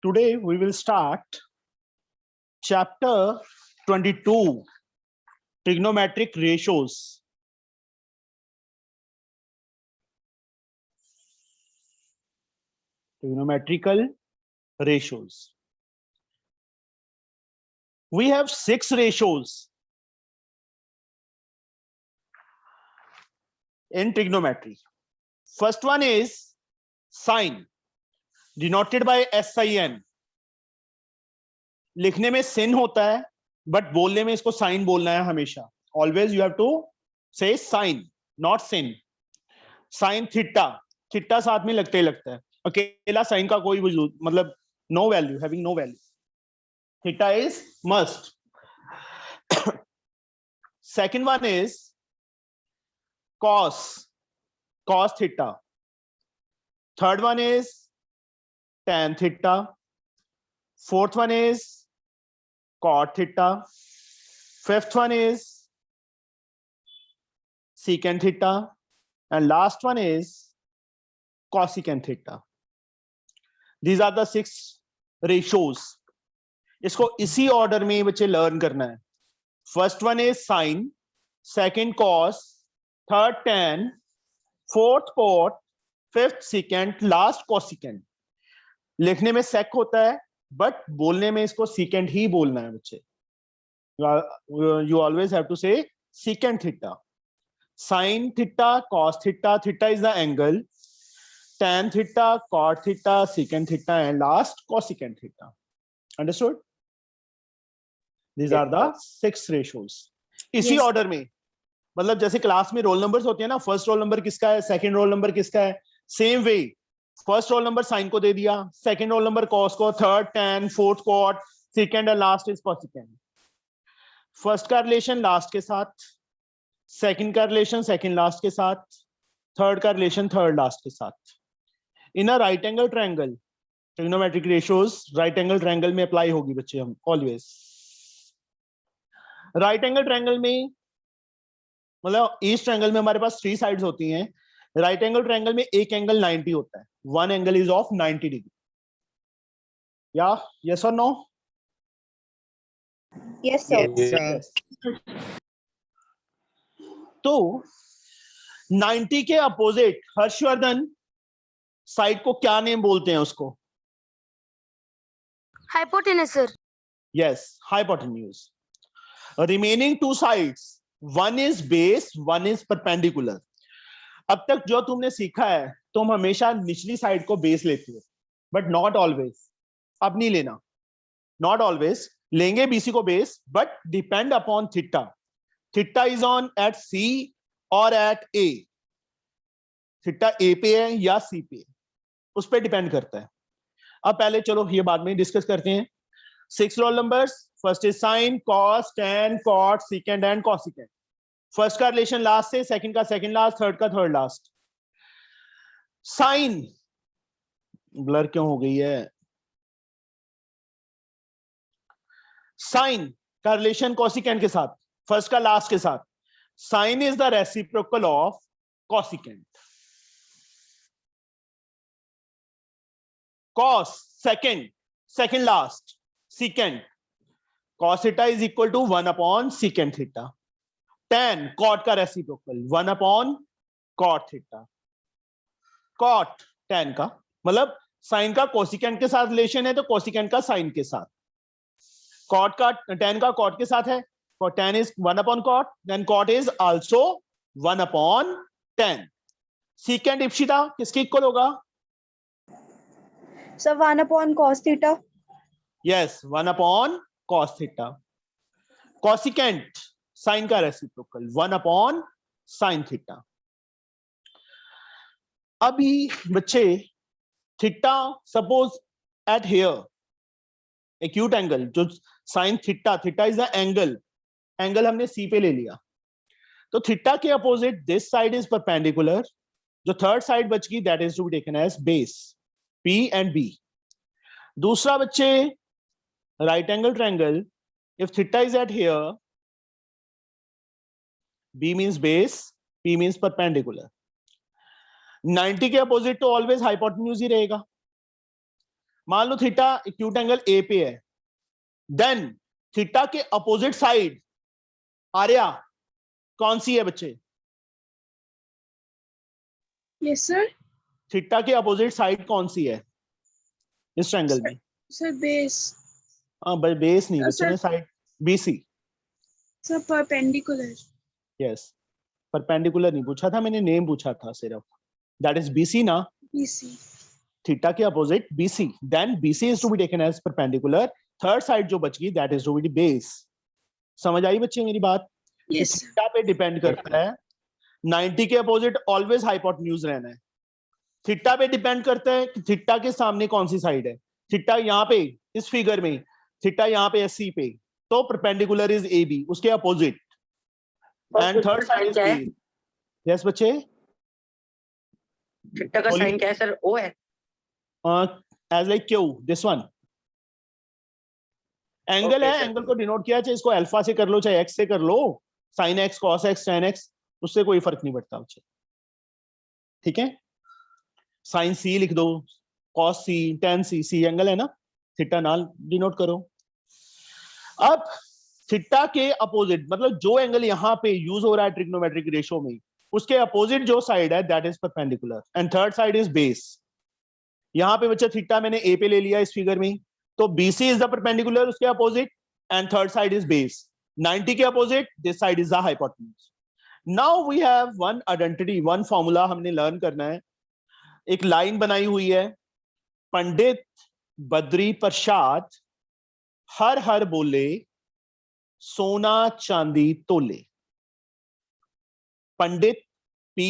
Today we will start chapter 22, trigonometric ratios. Trigonometrical ratios. We have 6 ratios in trigonometry. First one is sine, denoted by sin. लिखने में sin होता है, but बोलने में इसको sign बोलना है हमेशा. Always you have to say sine, not sin. Sin theta, theta साथ में लगते ही लगता है. अकेला साइन का कोई वजूद मतलब no value, having no value. Theta is must. Second one is cos theta. Third one is tan theta. Fourth one is cot theta. Fifth one is secant theta. And last one is cosecant theta. These are the 6 ratios. इसको इसी order में बच्चे learn करना है. First one is sine, second cos, third tan, fourth cot, fifth secant, last cosecant. लिखने में सेक होता है बट बोलने में इसको सीकेंट ही बोलना है बच्चे. यू ऑलवेज हैव टू से secant theta. Sine theta, cos theta, theta is the angle, tan theta, cot theta, secant theta, and last cosecant theta. Understood? These are the 6 ratios. इसी order में, मतलब जैसे class में roll numbers होते हैं ना, first roll number किसका है, सेकंड रोल नंबर किसका है, same way first roll number sine को दे दिया, सेकंड रोल नंबर कॉस को, third tan, fourth cot, second and last is cosecant. First का रिलेशन लास्ट के साथ, सेकंड का रिलेशन सेकंड लास्ट के साथ, थर्ड का रिलेशन थर्ड लास्ट के साथ. In a right angle triangle trigonometric ratios right angle triangle में अप्लाई होगी बच्चे. हम ऑलवेज राइट एंगल ट्रायंगल में मतलब इस ट्रायंगल में हमारे पास 3 साइड्स होती हैं. राइट एंगल ट्रायंगल में एक एंगल 90 होता है. One angle is of 90 degree. या यस और नो? Yes, sir. तो 90 के अपोजिट हर्षवर्धन साइड को क्या नेम बोलते हैं उसको? Hypotenuse, sir. Yes, hypotenuse. Remaining 2 sides, one is base, one is perpendicular. अब तक जो तुमने सीखा है, तुम हमेशा निचली साइड को बेस लेते हो, बट नॉट ऑलवेज. अब नहीं लेना, नॉट ऑलवेज. लेंगे बीसी को base, but depend upon theta. Theta is on at C और एट ए. थीटा ए पे है या सी पे, उस पर डिपेंड करता है. अब पहले चलो ये बाद में डिस्कस करते हैं. 6 roll numbers. First is sine, cos, tan, cot, secant and cosecant. First का रिलेशन लास्ट से, सेकंड का सेकंड लास्ट, थर्ड का थर्ड लास्ट. साइन ब्लर क्यों हो गई है? साइन का रिलेशन कॉसिकेंट के साथ, फर्स्ट का लास्ट के साथ. Sine is the reciprocal of cosecant. cos second last, secant, cos theta is equal to 1 upon secant theta. tan cot का reciprocal 1 upon cot theta. cot tan का मतलब sign का cosecant के साथ रिलेशन है तो कोसिकेंट का साइन के साथ. cot का tan का cot के साथ है, tan is 1 upon cot, then cot is also 1 upon tan. secant Ipsita किसके इक्वल होगा? So 1 upon cos theta. Yes, 1 upon cos theta. Cosecant sin का रेसिप्रोकल 1 upon sin theta. अभी बच्चे theta suppose at here acute angle, जो sin theta, theta is the angle, angle हमने C पे ले लिया. तो थीटा के opposite this side is perpendicular. जो थर्ड साइड बच गई that is to be taken as base, P and B. दूसरा बच्चे right angle triangle, if theta is at here, B means base, P means perpendicular. 90 के opposite तो always hypotenuse ही रहेगा. मान लो theta acute angle A पे है, then theta के opposite side Arya कौन सी है बच्चे? Yes sir. थीटा के अपोजिट साइड कौन सी है इस ट्रायंगल में? Sir base. हाँ बेस नहीं बच्चे ने, side BC. Sir perpendicular. Yes, perpendicular नहीं पूछा था मैंने, नेम पूछा था सिर्फ। दैट इज बीसी ना, बीसी। थीटा के opposite BC, then BC is to be taken as perpendicular. Third side जो बच गई that is to be base. समझ आई बच्चे मेरी बात? Yes sir. थीटा पे डिपेंड करता है, 90 के अपोजिट ऑलवेज हाइपोटेन्यूज रहना है। थीटा पे डिपेंड करता है कि थीटा के सामने कौन सी साइड है। थीटा यहाँ पे इस फिगर में, थीटा यहाँ पे एससी पे, तो परपेंडिकुलर इज ए बी, उसके opposite. And third side is B. Yes बच्चे, थीटा का साइन क्या है सर? ओ है। As like Q, this one angle Okay, है, sir. एंगल को डिनोट किया, चाहे इसको अल्फा से कर लो चाहे एक्स से कर लो, sine X cos X tan X, उससे कोई फर्क नहीं पड़ता बच्चे। ठीक है, साइन सी लिख दो, कॉस सी, टेन सी, सी एंगल है ना, थीटा नाल डिनोट करो। अब थीटा के अपोजिट मतलब जो एंगल यहाँ पे यूज हो रहा है ट्रिग्नोमेट्रिक रेशो में, उसके अपोजिट जो साइड है that is perpendicular and third side is base. यहाँ पे बच्चा थीटा मैंने ए पे ले लिया इस फिगर में, तो BC इज द परपेंडिकुलर उसके opposite and third side is base. 90 के opposite this side is the hypotenuse. Now we have one identity, one formula हमने लर्न करना है। एक लाइन बनाई हुई है, पंडित बद्री प्रसाद हर हर बोले सोना चांदी तोले। पंडित P,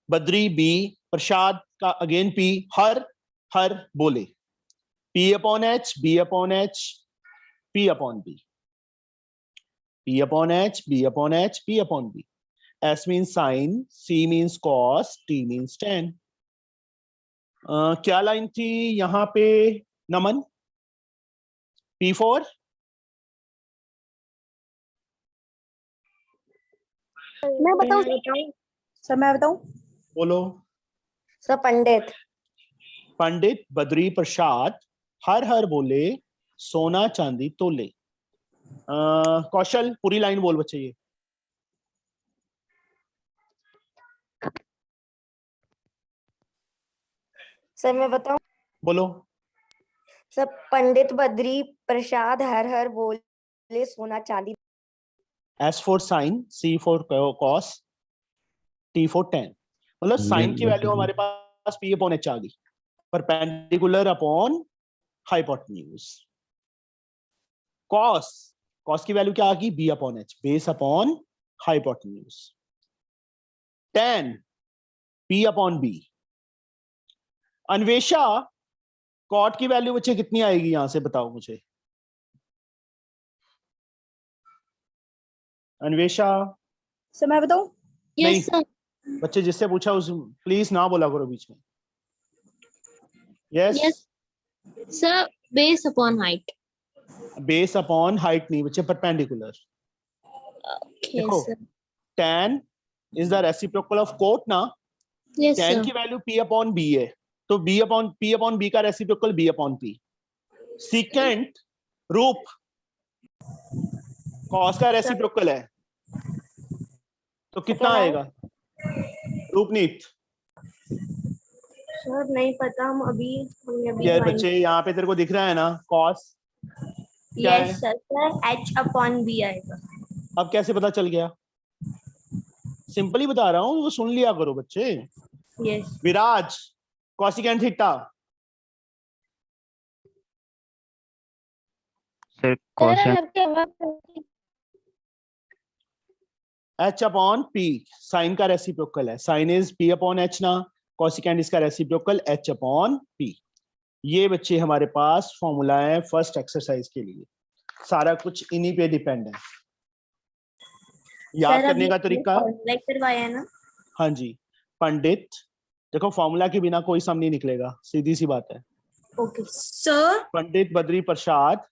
बद्री B, प्रसाद का अगेन P, हर हर बोले, P upon H, B upon H, P upon B, P upon H, B upon H, P upon B. S means sin, C means cos, T means tan. क्या line थी यहाँ पे नमन? P4? मैं बताऊं sir? मैं बताऊं? बोलो। सर पंडित पंडित बद्री प्रसाद हर हर बोले सोना चांदी तोले। कौशल पूरी लाइन बोल बच्चे ये। सर मैं बताऊं? बोलो। सर पंडित बद्री प्रसाद हर हर बोले सोना चांदी। S for sin, C for cos, T for tan। मतलब साइन की वैल्यू हमारे पास P अपॉन H आ गई, perpendicular upon hypotenuse. Cos, cos की वैल्यू क्या आ गई? B upon H, base upon hypotenuse. tan, P upon B। Anvesha, cot की वैल्यू बच्चे कितनी आएगी यहां से बताओ मुझे। अन्वेषा? सर मैं बताऊं? नहीं बच्चे, जिससे पूछा उस प्लीज ना बोला करो बीच में। Yes Yes. Sir, base upon height. Base upon height नहीं बच्चे, परपेंडिकुलर। Okay, देखो, sir. tan is the reciprocal of cot ना, Yes, tan sir. की वैल्यू P अपॉन B है, तो P अपॉन B का reciprocal B upon P। Secant रूप cos का रेसिप्रोकल है, तो कितना आएगा रूपनीत? सर नहीं पता, हम अभी यार बच्चे यहाँ पे तेरे को दिख रहा है ना कॉस क्या है? Yes sir, H upon B आएगा। अब कैसे पता चल गया? सिंपली बता रहा हूँ, वो सुन लिया करो बच्चे। Yes Viraj, cosecant theta. Sir cosec H upon P, sine का रेसिप्रोकल है, sine is P upon H ना, कॉसिकेंट इसका रेसिप्रोकल H अपॉन P। ये बच्चे हमारे पास फॉर्मूला है फर्स्ट एक्सरसाइज के लिए, सारा कुछ इन्हीं पे डिपेंड है। याद करने का तरीका, करवाया ना? हाँ जी, पंडित, देखो फॉर्मूला के बिना कोई सम नहीं निकलेगा, सीधी सी बात है। Okay sir. पंडित बद्री प्रसाद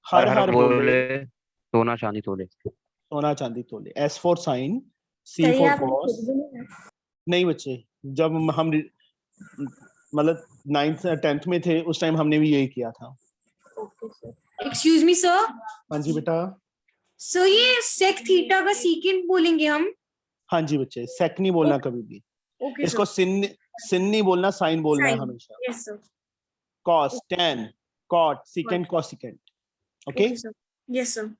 हर हर बोले सोना चांदी तोले। सोना चांदी तोले। S for sine, C for cos. नहीं बच्चे, जब हम मतलब 9th 10th में थे उस टाइम हमने भी यही किया था। Okay sir. Excuse me sir, हाँ जी बेटा। सर ये सेक थीटा का सीकेंट बोलेंगे हम? हाँ जी बच्चे, सेक नहीं बोलना कभी भी, ओके इसको सर, सिन नहीं बोलना, साइन बोलना है Sine. हमेशा। Yes sir, cos, tan, cot, secant, cosecant. Okay, okay sir, yes sir.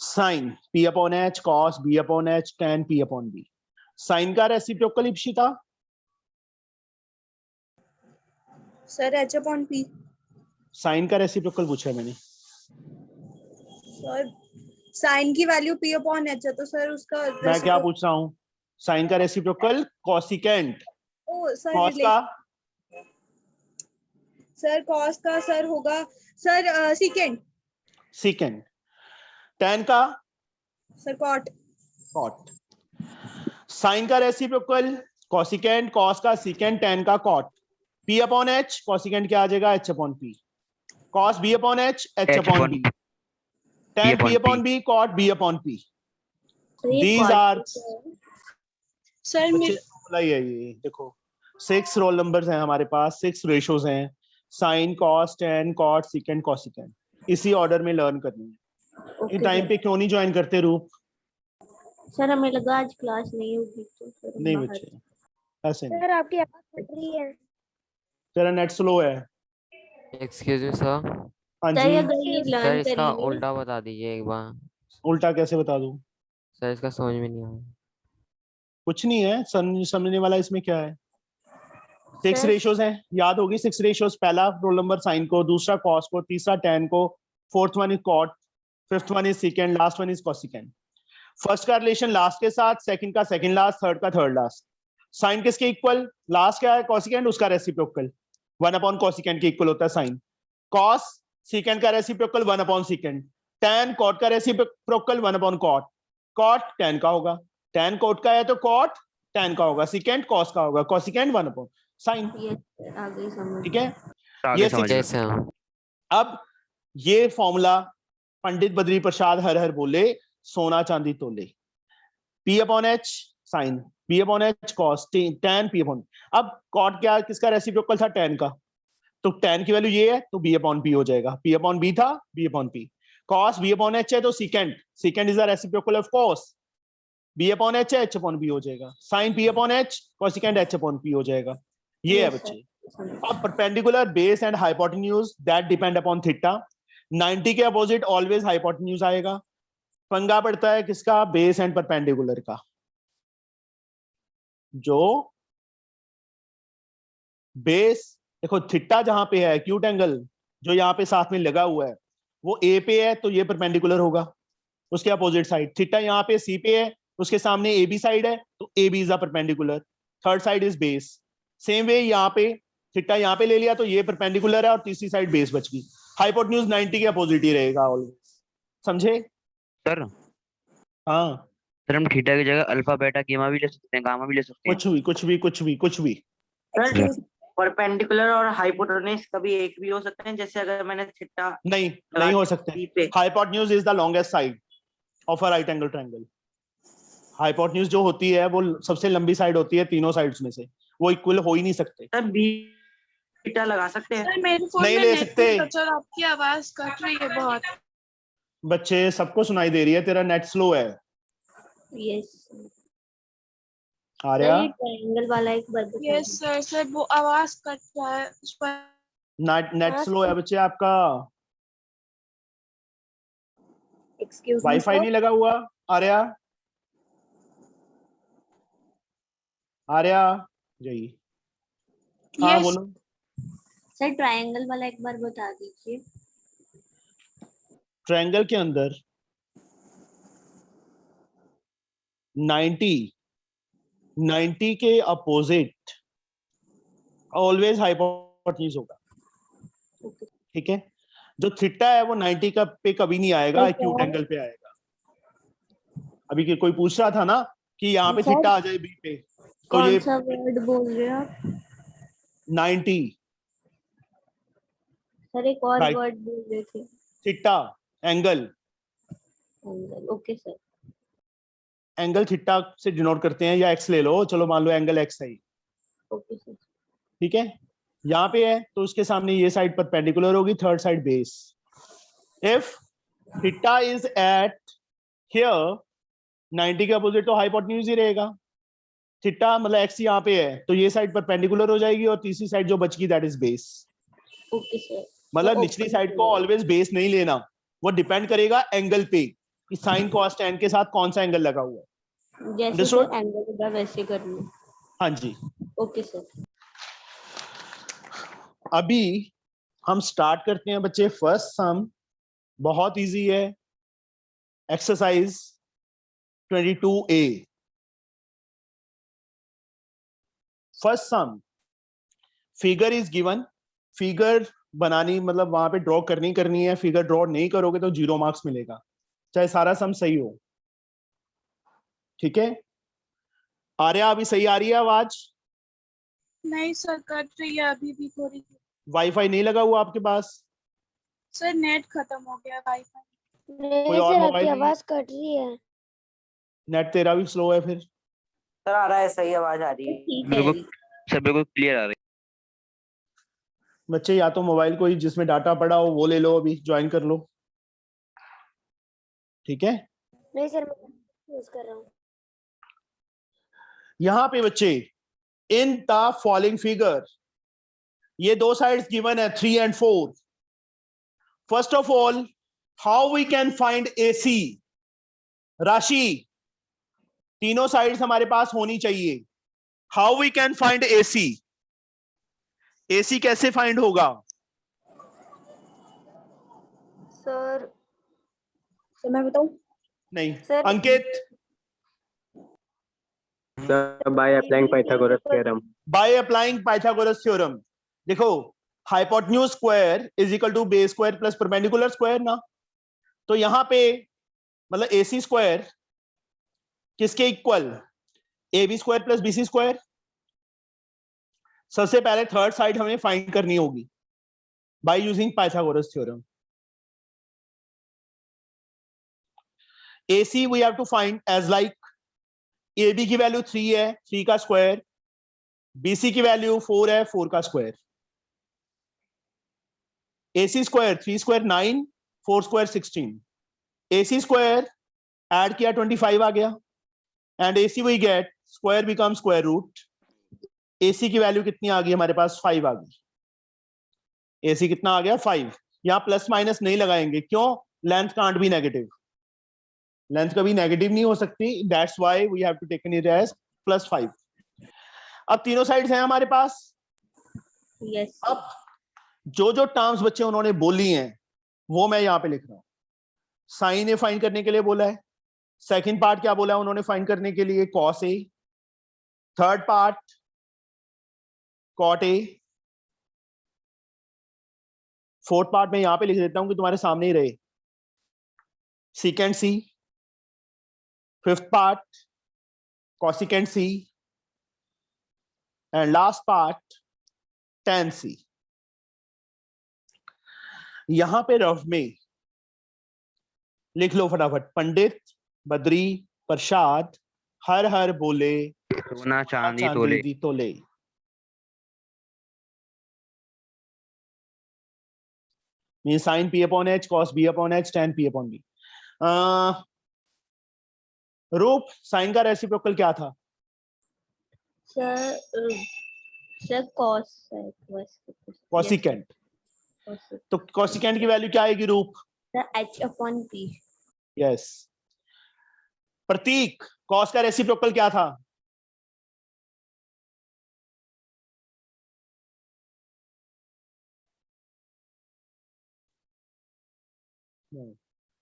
Sine P upon H, cos B upon H, tan P upon B। Sine का reciprocal Ipsita? Sir H/P। Sine का reciprocal पूछा है मैंने। Sir sign की value P/H है तो sir उसका मैं क्या पूछ रहा हूँ? साइन का reciprocal cosecant. Oh sir cos का? सर कॉस का सर होगा सर सीकेंट। सीकेंट। टैन का? Sir cot. कॉट। साइन का रेसिप्रोकल कोसिकेंट, कॉस का सीकेंट, टैन का cot. P upon H, cosecant क्या आ जाएगा? H upon P। Cos B upon H, H upon B। Tan P upon B, cot B upon P। These are sir बच्चे formula ही है ये। देखो 6 रोल नंबर्स हैं हमारे पास, 6 रेशोज हैं, sine, cos, tan, cot, secant, cosecant, इसी ऑर्डर में लर्न करनी है। ये टाइम पे क्यों नहीं ज्वाइन करते रूप? सर हमें लगा आज क्लास नहीं होगी तो फिर हम नहीं बाहर- बच्चे, ऐसे नहीं। सर आपकी आवाज कट रही है। तेरा नेट स्लो है। एक्सक्यूज मी सर, हाँ सर ये जी, गई सर लर्न इसका करेंगे। उल्टा बता दीजिए एक बार। उल्टा कैसे बता दूं? सर इसका समझ में नहीं आया। कुछ नहीं है, समझने वाला इसमें क्या है? 6 सर रेशोज हैं, याद होगी 6 रेशोज। पहला रोल नंबर साइन को, दूसरा कॉस को, तीसरा टैन को, fourth one is cot, fifth one is secant, last one is cosecant. First का रिलेशन लास्ट के साथ, सेकंड का सेकंड लास्ट, थर्ड का थर्ड लास्ट। साइन किसके इक्वल? लास्ट क्या है? कोसिकेंट, उसका रेसिप्रोकल 1 अपॉन कोसिकेंट के इक्वल होता है साइन। कॉस सीकेंट का reciprocal 1 upon secant. Tan cot का reciprocal 1 upon cot. Cot tan का होगा, टैन कॉट का है तो कॉट टैन का होगा, सीकेंट कॉस का होगा, कोसिकेंट 1 अपॉन साइन। ये आ गई समझ। ठीक है, आगे ये समझ six- जैसे हम अब ये फॉर्मूला पंडित बद्री प्रसाद हर हर बोले, सोना चांदी तोले। P upon H sine, P upon H cos, tan P upon. अब कॉट क्या, किसका रेसिप्रोकल था? टैन का, तो टैन की वैल्यू ये है तो B अपॉन P हो जाएगा। P अपॉन B था, B upon P। Cos B upon H है तो secant, secant is the reciprocal of cos, B upon H है, H अपॉन B हो जाएगा। Sine P upon H, cosecant H upon P हो जाएगा। ये है बच्चे। अब perpendicular, base and hypotenuse that depend upon theta. 90 के अपोजिट ऑलवेज हाइपोटेन्यूज आएगा। पंगा पड़ता है किसका? बेस एंड परपेंडिकुलर का। जो बेस, देखो थीटा जहां पे है, एक्यूट एंगल जो यहाँ पे साथ में लगा हुआ है, वो ए पे है तो ये परपेंडिकुलर होगा उसके अपोजिट साइड। थीटा यहाँ पे सी पे है, उसके सामने ए बी साइड है तो A B is a perpendicular, third side is base. Same way यहाँ पे थीटा यहाँ पे ले लिया तो ये परपेंडिकुलर है और तीसरी साइड बेस बच गई। हाइपोटेन्यूज 90 के अपोजिट ही रहेगा ऑलवेज, समझे? सर। हाँ, सर हम थीटा की जगह अल्फा बेटा गामा भी ले सकते हैं, गामा भी ले सकते हैं। कुछ भी कुछ भी कुछ भी कुछ भी। सर परपेंडिकुलर और हाइपोटेन्यूज कभी एक भी हो सकते हैं, जैसे अगर मैंने थीटा नहीं, नहीं हो सकते। बी पे। Hypotenuse is the longest side of a right angle triangle. Hypotenuse जो होती है वो सबसे लंबी साइड होती है तीनों साइड्स में से, वो इक्वल हो ही नहीं सकते। सर बीटा लगा सकते हैं। सर मेरे फोन नहीं में ले नेट सकते। नहीं है, सर आपकी आवाज कट रही है बहुत। बच्चे सबको सुनाई दे रही है, तेरा नेट स्लो है। यस आर्या, सर ये ट्रायंगल वाला एक बार बता यस सर। सर वो आवाज कट रहा है उस पर। नेट स्लो है बच्चे आपका। Excuse me wifi sir. नहीं लगा हुआ? आर्या, आर्या जी, हाँ यस बोलो। सर ट्रायंगल वाला एक बार बता दीजिए। ट्रायंगल के अंदर 90 के अपोजिट ऑलवेज हाइपोटेन्यूज होगा। ठीक है, जो थीटा है वो 90 का पे कभी नहीं आएगा, एक्यूट एंगल पे आएगा। अभी कोई पूछ रहा था ना कि यहाँ पे थीटा आ जाए बी पे, तो कौन ये सा वर्ड बोल रहे हो आप? 90 सर एक और Right. वर्ड बोल रहे थे। Theta angle, okay sir. Angle theta से डिनोट करते हैं, या एक्स ले लो, चलो मान लो एंगल एक्स है। Okay sir. ठीक है, यहाँ पे है तो उसके सामने ये साइड परपेंडिकुलर होगी, third side base. If theta is at here, 90 के अपोजिट तो हाइपोटेन्यूज ही रहेगा. थीटा मतलब एक्स यहाँ पे है तो ये साइड परपेंडिकुलर हो जाएगी और तीसरी साइड जो बचगी that is base. Okay sir. मतलब तो निचली open साइड को है। ऑलवेज बेस नहीं लेना, वो डिपेंड करेगा एंगल पे कि साइन कॉस टैन के साथ कौन सा एंगल लगा हुआ है. जैसे Understood? सर एंगल होगा वैसे करना. हाँ जी. Okay sir. अभी हम स्टार्ट करते हैं बच्चे फर्स्ट सम. बहुत इजी है. Exercise 22A. First sum, figure is given. Figure बनानी मतलब वहां पे ड्रॉ करनी है. फिगर ड्रॉ नहीं करोगे तो 0 मार्क्स मिलेगा, चाहे सारा सम सही हो. ठीक है, आर्या अभी सही आ रही है आवाज? नहीं सर, कट रही है अभी भी थोड़ी. वाईफाई नहीं लगा हुआ आपके पास? सर नेट खत्म हो गया वाईफाई. कोई नहीं और सर, मोबाइल आपकी नहीं? आवाज कट रही है. नेट तेरा भी स्लो है फिर. सर आ रहा है, सही आवाज आ रही है. ठीक मेरे है. को सब बिल्कुल क्लियर आ रही बच्चे या तो मोबाइल कोई जिसमें डाटा पड़ा हो वो ले लो, अभी ज्वाइन कर लो. ठीक है, नहीं सर, मैं यूज कर रहा हूँ. यहां पे बच्चे इन द फॉलोइंग फिगर ये दो साइड्स गिवन है 3 and 4. First of all, how we can find AC? Rashi, तीनों साइड्स हमारे पास होनी चाहिए. How we can find AC? AC कैसे फाइंड होगा? सर सर मैं बताऊं? नहीं, sir Ankit. by applying Pythagoras theorem. By applying Pythagoras theorem. देखो, hypotenuse square is equal to base square plus perpendicular square ना. तो यहां पे मतलब AC स्क्वायर किसके इक्वल? AB square plus BC square. सबसे पहले थर्ड साइड हमें फाइंड करनी होगी by using Pythagoras theorem. AC we have to find as like AB की वैल्यू 3 है, 3 का स्क्वायर. BC की वैल्यू 4 है, 4 का square. AC square 3 square 9, 4 square 16. AC square add किया 25 आ गया. And AC we get square become square root. AC की वैल्यू कितनी आ गई हमारे पास? 5 आ गई. AC कितना आ गया? 5. यहां प्लस माइनस नहीं लगाएंगे, क्यों? Length can't be negative. Length कभी नेगेटिव नहीं हो सकती. That's why we have to taken it as +5. अब तीनों साइड्स हैं हमारे पास. यस. अब जो जो टर्म्स बच्चे उन्होंने बोली हैं वो मैं यहाँ पे लिख रहा हूँ. साइन ए फाइंड करने के लिए बोला है. सेकंड पार्ट क्या बोला है उन्होंने फाइंड करने के लिए? Cos A. Third part cot A. Fourth part में यहाँ पे लिख देता हूँ कि तुम्हारे सामने ही रहे. Secant C. Fifth part cosecant C. And last part tan C. यहां पे रफ में लिख लो फटाफट. पंडित, बद्री, प्रसाद, हर हर बोले, सोना चांदी तोले. दी तोले. Mean sine P upon H, cos B upon H, tan P upon B. रूप, साइन का रेसिप्रोकल क्या था? सर सर कॉस है बस. कॉसिकेंट. तो कॉसिकेंट की वैल्यू क्या आएगी रूप? Sir H/P. Yes. Pratik, cos का रेसिप्रोकल क्या था?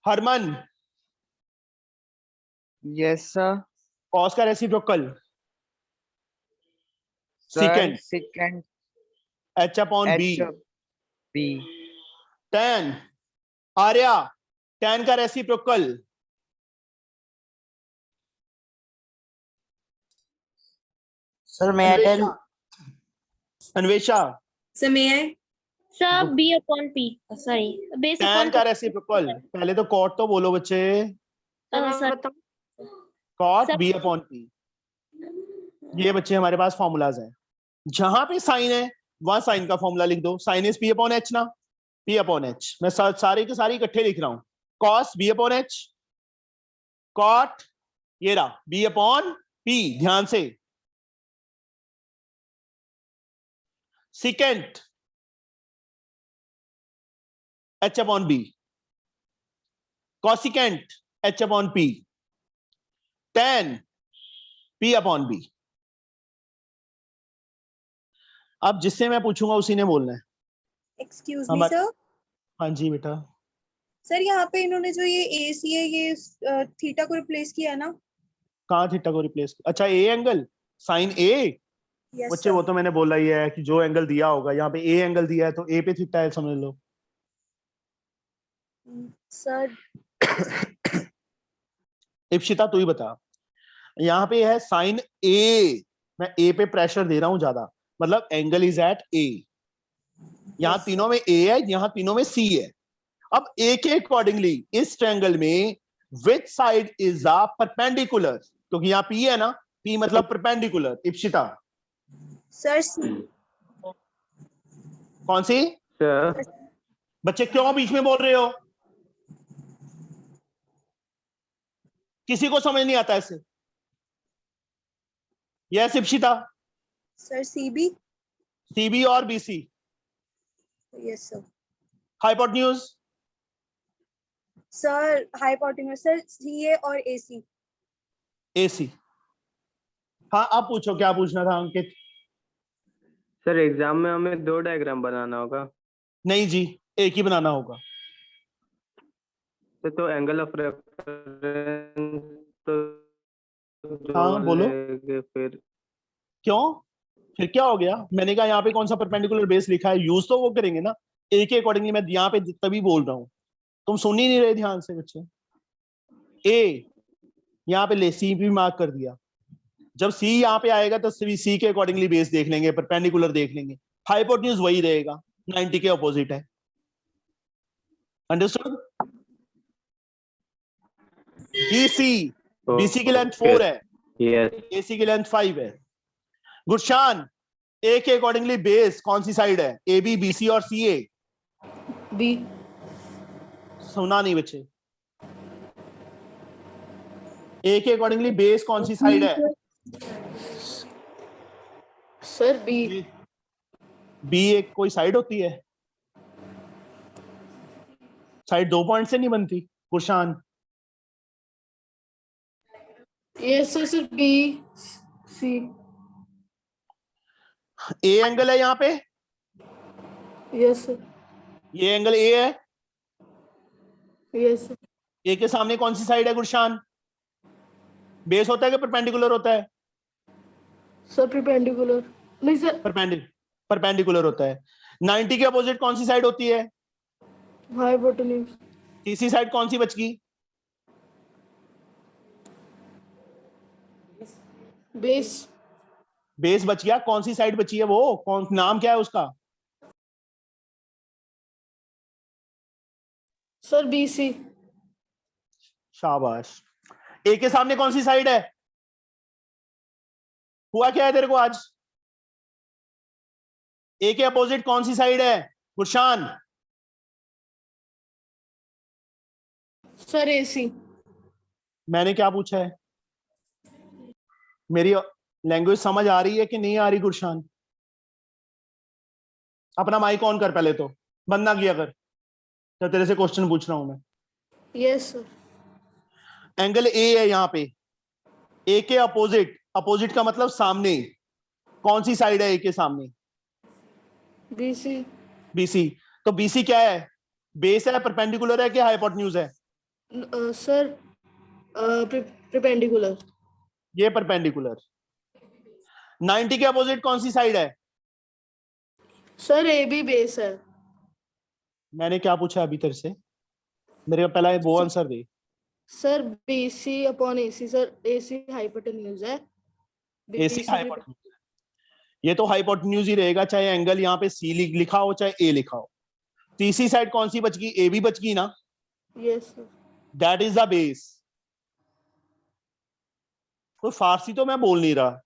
Harman, Yes, sir. कॉस का reciprocal? Sir, Secant. secant H upon B. B. tan. Arya, tan का रेसिप्रोकल? सर मैं टेल. अन्वेषा, समय sir B/P. Sorry, base tan का रेसिप्रोकल? पहले तो कॉट तो बोलो बच्चे. मैं बताऊं? Cot sir- B upon P. ये बच्चे हमारे पास फॉर्मूलाज हैं. जहां पे साइन है वहां साइन का फॉर्मूला लिख दो, sine is P upon H ना, पी अपॉन एच। मैं सारे के सारे इकट्ठे लिख रहा हूं, cos B upon H, cot ये रहा बी अपॉन पी, ध्यान से। Secant H upon B, cosecant H upon P, tan P upon B. अब जिससे मैं पूछूंगा उसी ने बोलना है। Excuse me sir. हाँ जी बेटा। सर यहाँ पे इन्होंने जो ये ए सी है ये थीटा को रिप्लेस किया है ना? कहाँ थीटा को रिप्लेस? अच्छा A angle sine A. Yes बच्चे वो तो मैंने बोला ही है कि जो एंगल दिया होगा, यहाँ पे ए एंगल दिया है तो ए पे थीटा है, समझ लो। सर इप्शिता तू ही बता, यहाँ पे है साइन ए, मैं ए पे प्रेशर दे रहा हूं ज्यादा, मतलब एंगल इज एट ए। यहाँ तीनों में ए है, यहाँ तीनों में सी है। अब ए के अकॉर्डिंगली इस ट्रायंगल में विच साइड इज अ परपेंडिकुलर, क्योंकि यहाँ पी है ना, पी मतलब परपेंडिकुलर। इप्शिता सर सी। कौन सी? सर बच्चे क्यों बीच में बोल रहे हो? किसी को समझ नहीं आता ऐसे? Yes Ipshita. Sir C B. CB और बीसी। Yes sir. Hypotenuse sir hypotenuse sir C A और ए सी। एसी। हाँ अब पूछो क्या पूछना था अंकित? सर एग्जाम में हमें 2 डायग्राम बनाना होगा। नहीं जी, एक ही बनाना होगा। तो एंगल ऑफ रेफरेंस तो हाँ बोलो। फिर क्यों? फिर क्या हो गया? मैंने कहा यहाँ पे कौन सा परपेंडिकुलर बेस लिखा है, यूज तो वो करेंगे ना ए के अकॉर्डिंगली। मैं यहाँ पे तभी बोल रहा हूं, तुम सुन ही नहीं रहे ध्यान से बच्चे। ए यहाँ पे ले, सी भी मार्क कर दिया। जब सी यहाँ पे आएगा तो सी के अकॉर्डिंगली बेस देख लेंगे, परपेंडिकुलर देख लेंगे। हाइपोटेन्यूज वही रहेगा, 90 के अपोजिट है। अंडरस्टूड? बीसी, बीसी की लेंथ 4 है, यस एसी की लेंथ 5 है। गुरशान ए के अकॉर्डिंगली बेस कौन सी साइड है? ए बी बी सी और सी ए। बी। सुना नहीं बच्चे? ए के अकॉर्डिंगली बेस कौन सी साइड है? Sir B. बी एक कोई साइड होती है? साइड 2 पॉइंट से नहीं बनती Gurshan. Yes sir B C. A angle है यहाँ पे, यस सर। ये एंगल ए है। Yes sir. ए के सामने कौन सी साइड है गुरशान? बेस होता है कि परपेंडिकुलर होता है? Sir perpendicular. नहीं सर परपेंडिकुलर होता है। 90 के अपोजिट कौन सी साइड होती है? हाइपोटेन्यूज। तीसरी साइड कौन सी बच गई? बेस। बेस बच गया। कौन सी साइड बची है वो? कौन, नाम क्या है उसका? Sir B C. शाबाश। ए के सामने कौन सी साइड है? हुआ क्या है तेरे को आज? ए के अपोजिट कौन सी साइड है गुरशान? सर ए सी। मैंने क्या पूछा है? मेरी लैंग्वेज समझ आ रही है कि नहीं आ रही गुरशान? अपना माइक ऑन कर पहले, तो बंद ना किया कर जब तेरे से क्वेश्चन पूछ रहा हूं मैं। Yes sir. एंगल ए है यहाँ पे, ए के अपोजिट, अपोजिट का मतलब सामने, कौन सी साइड है ए के सामने? B C. बीसी। तो बीसी क्या है? बेस है, परपेंडिकुलर है कि हाइपोटेन्यूज है? Sir perpendicular. ये परपेंडिकुलर। 90 के अपोजिट कौन सी साइड है? सर ए बी बेस है। मैंने क्या पूछा अभी तेरे से? मेरे को पहला वो answer they. Sir B C upon A C. Sir A C hypotenuse है। एसी हाइपोटेन्यूज, ये तो हाइपोटेन्यूज ही रहेगा, चाहे एंगल यहाँ पे सी लिखा हो चाहे ए लिखा हो। तीसरी साइड कौन सी बच गई? ए भी बच गई ना? Yes sir. That is the base. तो फारसी तो मैं बोल नहीं रहा,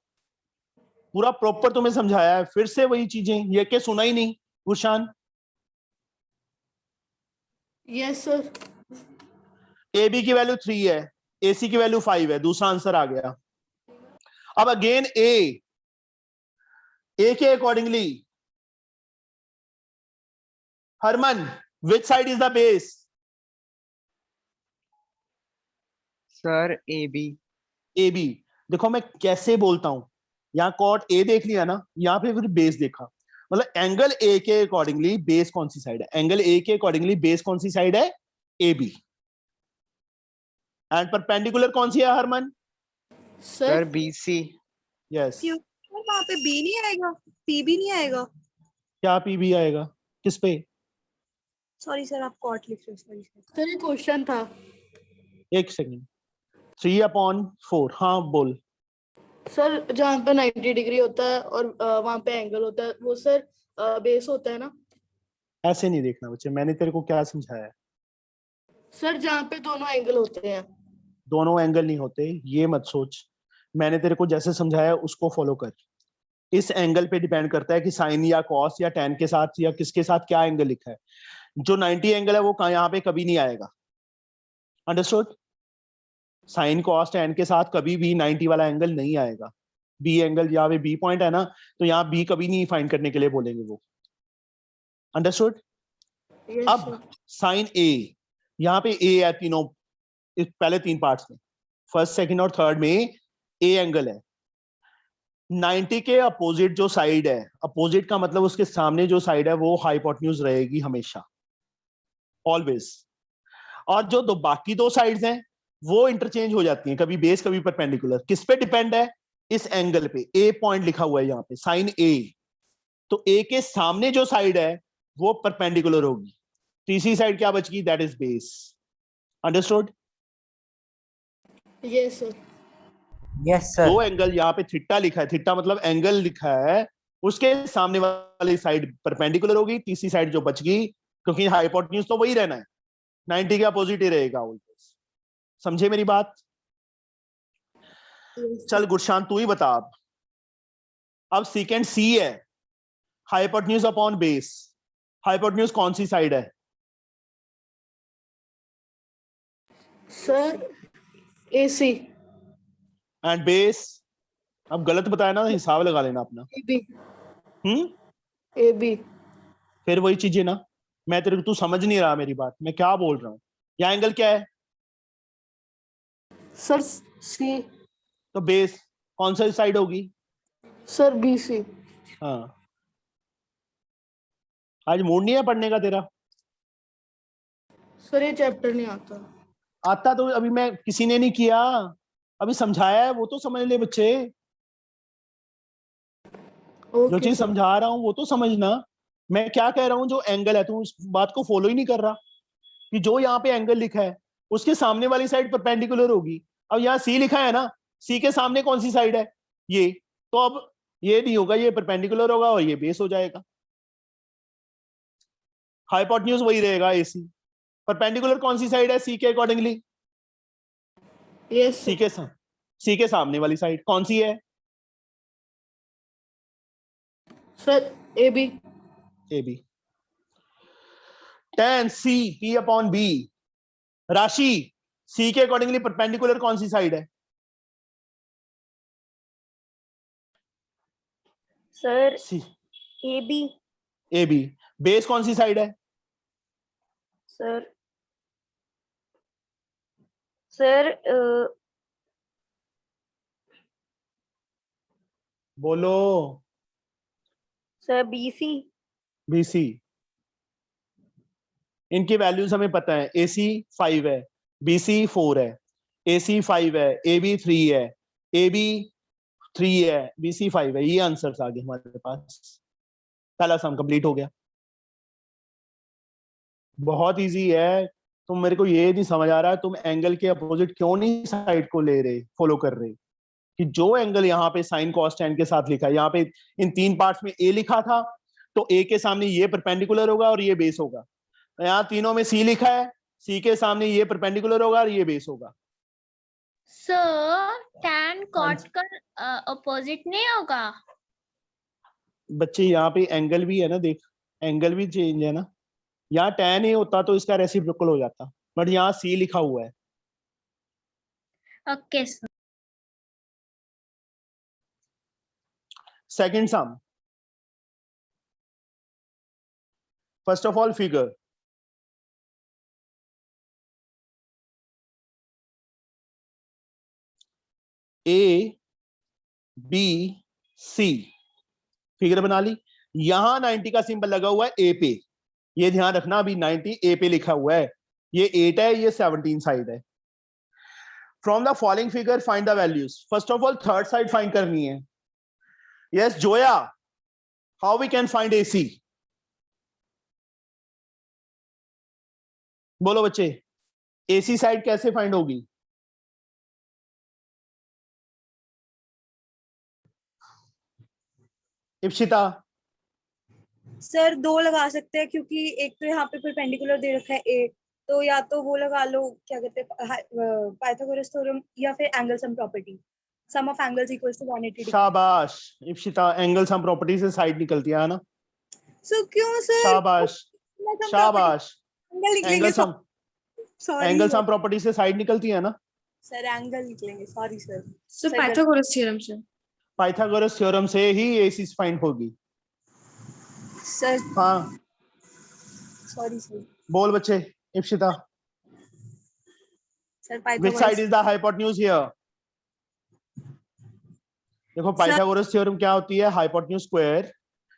पूरा प्रॉपर तुम्हें समझाया है, फिर से वही चीजें, ये के सुना ही नहीं Gurshan? Yes sir. A B की वैल्यू 3 है, ए सी की वैल्यू 5 है, दूसरा आंसर आ गया। अब अगेन ए के accordingly, Harman which side is the base? Sir A B. A B. देखो मैं कैसे बोलता हूं, यहाँ कॉट ए देख लिया ना, यहाँ पे फिर बेस देखा, मतलब एंगल ए के अकॉर्डिंगली बेस कौन सी साइड है? एंगल ए के अकॉर्डिंगली बेस कौन सी साइड है? A B. एंड परपेंडिकुलर कौन सी है Harman? Sir B C. Yes. वहां पे बी नहीं आएगा, पी भी नहीं आएगा? क्या पी भी आएगा किस पे? सॉरी सर, आप कॉट लिख रहे हो, सॉरी सर। सर ये क्वेश्चन था। एक सेकेंड। 3/4, हाँ बोल। सर जहाँ पे 90 डिग्री होता है और वहाँ पे एंगल होता है, वो सर बेस होता है ना? ऐसे नहीं देखना बच्चे, मैंने तेरे को क्या समझाया है? सर जहाँ पे दोनों एंगल होते हैं। दोनों एंगल नहीं होते, ये मत सोच। मैंने तेरे को जैसे समझाया उसको फॉलो कर। इस एंगल पे डिपेंड करता है कि साइन या कॉस या टेन के साथ या किसके साथ क्या एंगल लिखा है। जो 90 एंगल है वो यहाँ पे कभी नहीं आएगा। अंडरस्टूड? साइन कॉस टेन के साथ कभी भी 90 वाला एंगल नहीं आएगा। बी एंगल, यहाँ पे बी पॉइंट है ना, तो यहाँ बी कभी नहीं फाइंड करने के लिए बोलेंगे वो। अंडरस्टूड? यस अब सर। साइन ए, यहाँ पे ए है तीनों, पहले 3 पार्ट्स में, फर्स्ट सेकंड और थर्ड में ए एंगल है। 90 के अपोजिट जो साइड है, अपोजिट का मतलब उसके सामने जो साइड है वो हाइपोटेन्यूज रहेगी हमेशा, ऑलवेज। और जो दो बाकी 2 साइड्स हैं वो इंटरचेंज हो जाती हैं, कभी बेस कभी परपेंडिकुलर। किस पे डिपेंड है? इस एंगल पे। ए पॉइंट लिखा हुआ है यहाँ पे, साइन ए, तो ए के सामने जो साइड है वो परपेंडिकुलर होगी, तीसरी साइड क्या बचगी? That is base. Understood? Yes sir. Yes दो एंगल, यहाँ पे थीटा लिखा है, थीटा मतलब एंगल लिखा है, उसके सामने वाली साइड परपेंडिकुलर होगी, तीसरी साइड जो बचगी, क्योंकि हाइपोटेन्यूज तो वही रहना है, 90 के अपोजिट ही रहेगा ऑलवेज। समझे मेरी बात? चल गुरशान तू ही बता। अब सीकेंड सी है, हाइपोटेन्यूज अपॉन बेस, हाइपोटेन्यूज कौन सी साइड है? Sir A C. And base? अब गलत बताया ना, हिसाब लगा लेना अपना। A B. A B. फिर वही चीजें ना, मैं तेरे को, तू समझ नहीं रहा मेरी बात, मैं क्या बोल रहा हूँ। यहाँ एंगल क्या है? Sir C. तो बेस कौन सा साइड होगी? Sir B C. हाँ। आज मूड नहीं है पढ़ने का तेरा? सर ये चैप्टर नहीं आता। आता तो अभी मैं, किसी ने नहीं किया, अभी समझाया है वो तो समझ ले बच्चे। जो चीज समझा रहा हूँ वो तो समझना। मैं क्या कह रहा हूँ, जो एंगल है, तू उस बात को फॉलो ही नहीं कर रहा, कि जो यहाँ पे एंगल लिखा है उसके सामने वाली साइड परपेंडिकुलर होगी। अब यहाँ सी लिखा है ना, सी के सामने कौन सी साइड है? ये। तो अब ये नहीं होगा, ये परपेंडिकुलर होगा और ये बेस हो जाएगा। हाइपोटेन्यूज वही रहेगा एसी। परपेंडिकुलर कौन सी साइड है सी के अकॉर्डिंगली? यस सी के सामने वाली साइड कौन सी है? Sir A B. A B. tan C P upon B, Rashi C के अकॉर्डिंगली परपेंडिकुलर कौन सी साइड है? Sir C. A B. A B. Base कौन सी साइड है? सर सर बोलो। Sir B C. B C. इनकी वैल्यूज हमें पता है, ए सी 5 है, बी सी 4 है, ए सी 5 है, ए बी 3 है, ए बी 3 है, बी सी 5 है। ये आंसर्स आ गए हमारे पास, पहला सम कंप्लीट हो गया। बहुत इजी है। तुम मेरे को ये नहीं समझ आ रहा है, तुम एंगल के अपोजिट क्यों नहीं साइड को ले रहे, फॉलो कर रहे, कि जो एंगल यहाँ पे साइन कॉस टेन के साथ लिखा है, यहाँ पे इन 3 पार्ट्स में ए लिखा था, तो ए के सामने ये परपेंडिकुलर होगा और ये बेस होगा। यहाँ तीनों में सी लिखा है, सी के सामने ये परपेंडिकुलर होगा और ये बेस होगा। सर tan cot का अपोजिट नहीं होगा? बच्चे यहाँ पे एंगल भी है ना, देख एंगल भी चेंज है ना, यहाँ tan A होता तो इसका रेसिप्रोकल हो जाता, बट यहाँ C लिखा हुआ है। Okay sir. Second sum. First of all, figure. A, B, C. Figure बना ली। यहां 90 का सिंबल लगा हुआ है ए पे, ये ध्यान रखना, अभी 90 ए पे लिखा हुआ है, ये 8 है, ये 17 साइड है। From the following figure find the values. First of all third side find करनी है। Yes Zoya, how we can find AC? बोलो बच्चे, AC साइड कैसे फाइंड होगी? इप्सिता, सर 2 लगा सकते हैं क्योंकि एक तो यहाँ पे परपेंडिकुलर दे रखा है ए, तो या तो वो लगा लो, क्या कहते हैं, पाइथागोरस थ्योरम, या फिर angle sum property, sum of angles equals to 180 degree. शाबाश इप्सिता, एंगल सम प्रॉपर्टी से साइड निकलती है ना। सो क्यों सर? शाबाश शाबाश, एंगल एंगल निकलेंगे। Sum, sorry angle sum property से साइड निकलती है ना। सर, एंगल निकलेंगे, sorry sir. Sir Pythagoras theorem से। पाइथागोरस थ्योरम से ही AC फाइंड होगी। सर हाँ सॉरी सर। बोल बच्चे, Ipsita, sir which Pythagoras side is the hypotenuse here? देखो पाइथागोरस थ्योरम क्या होती है, hypotenuse square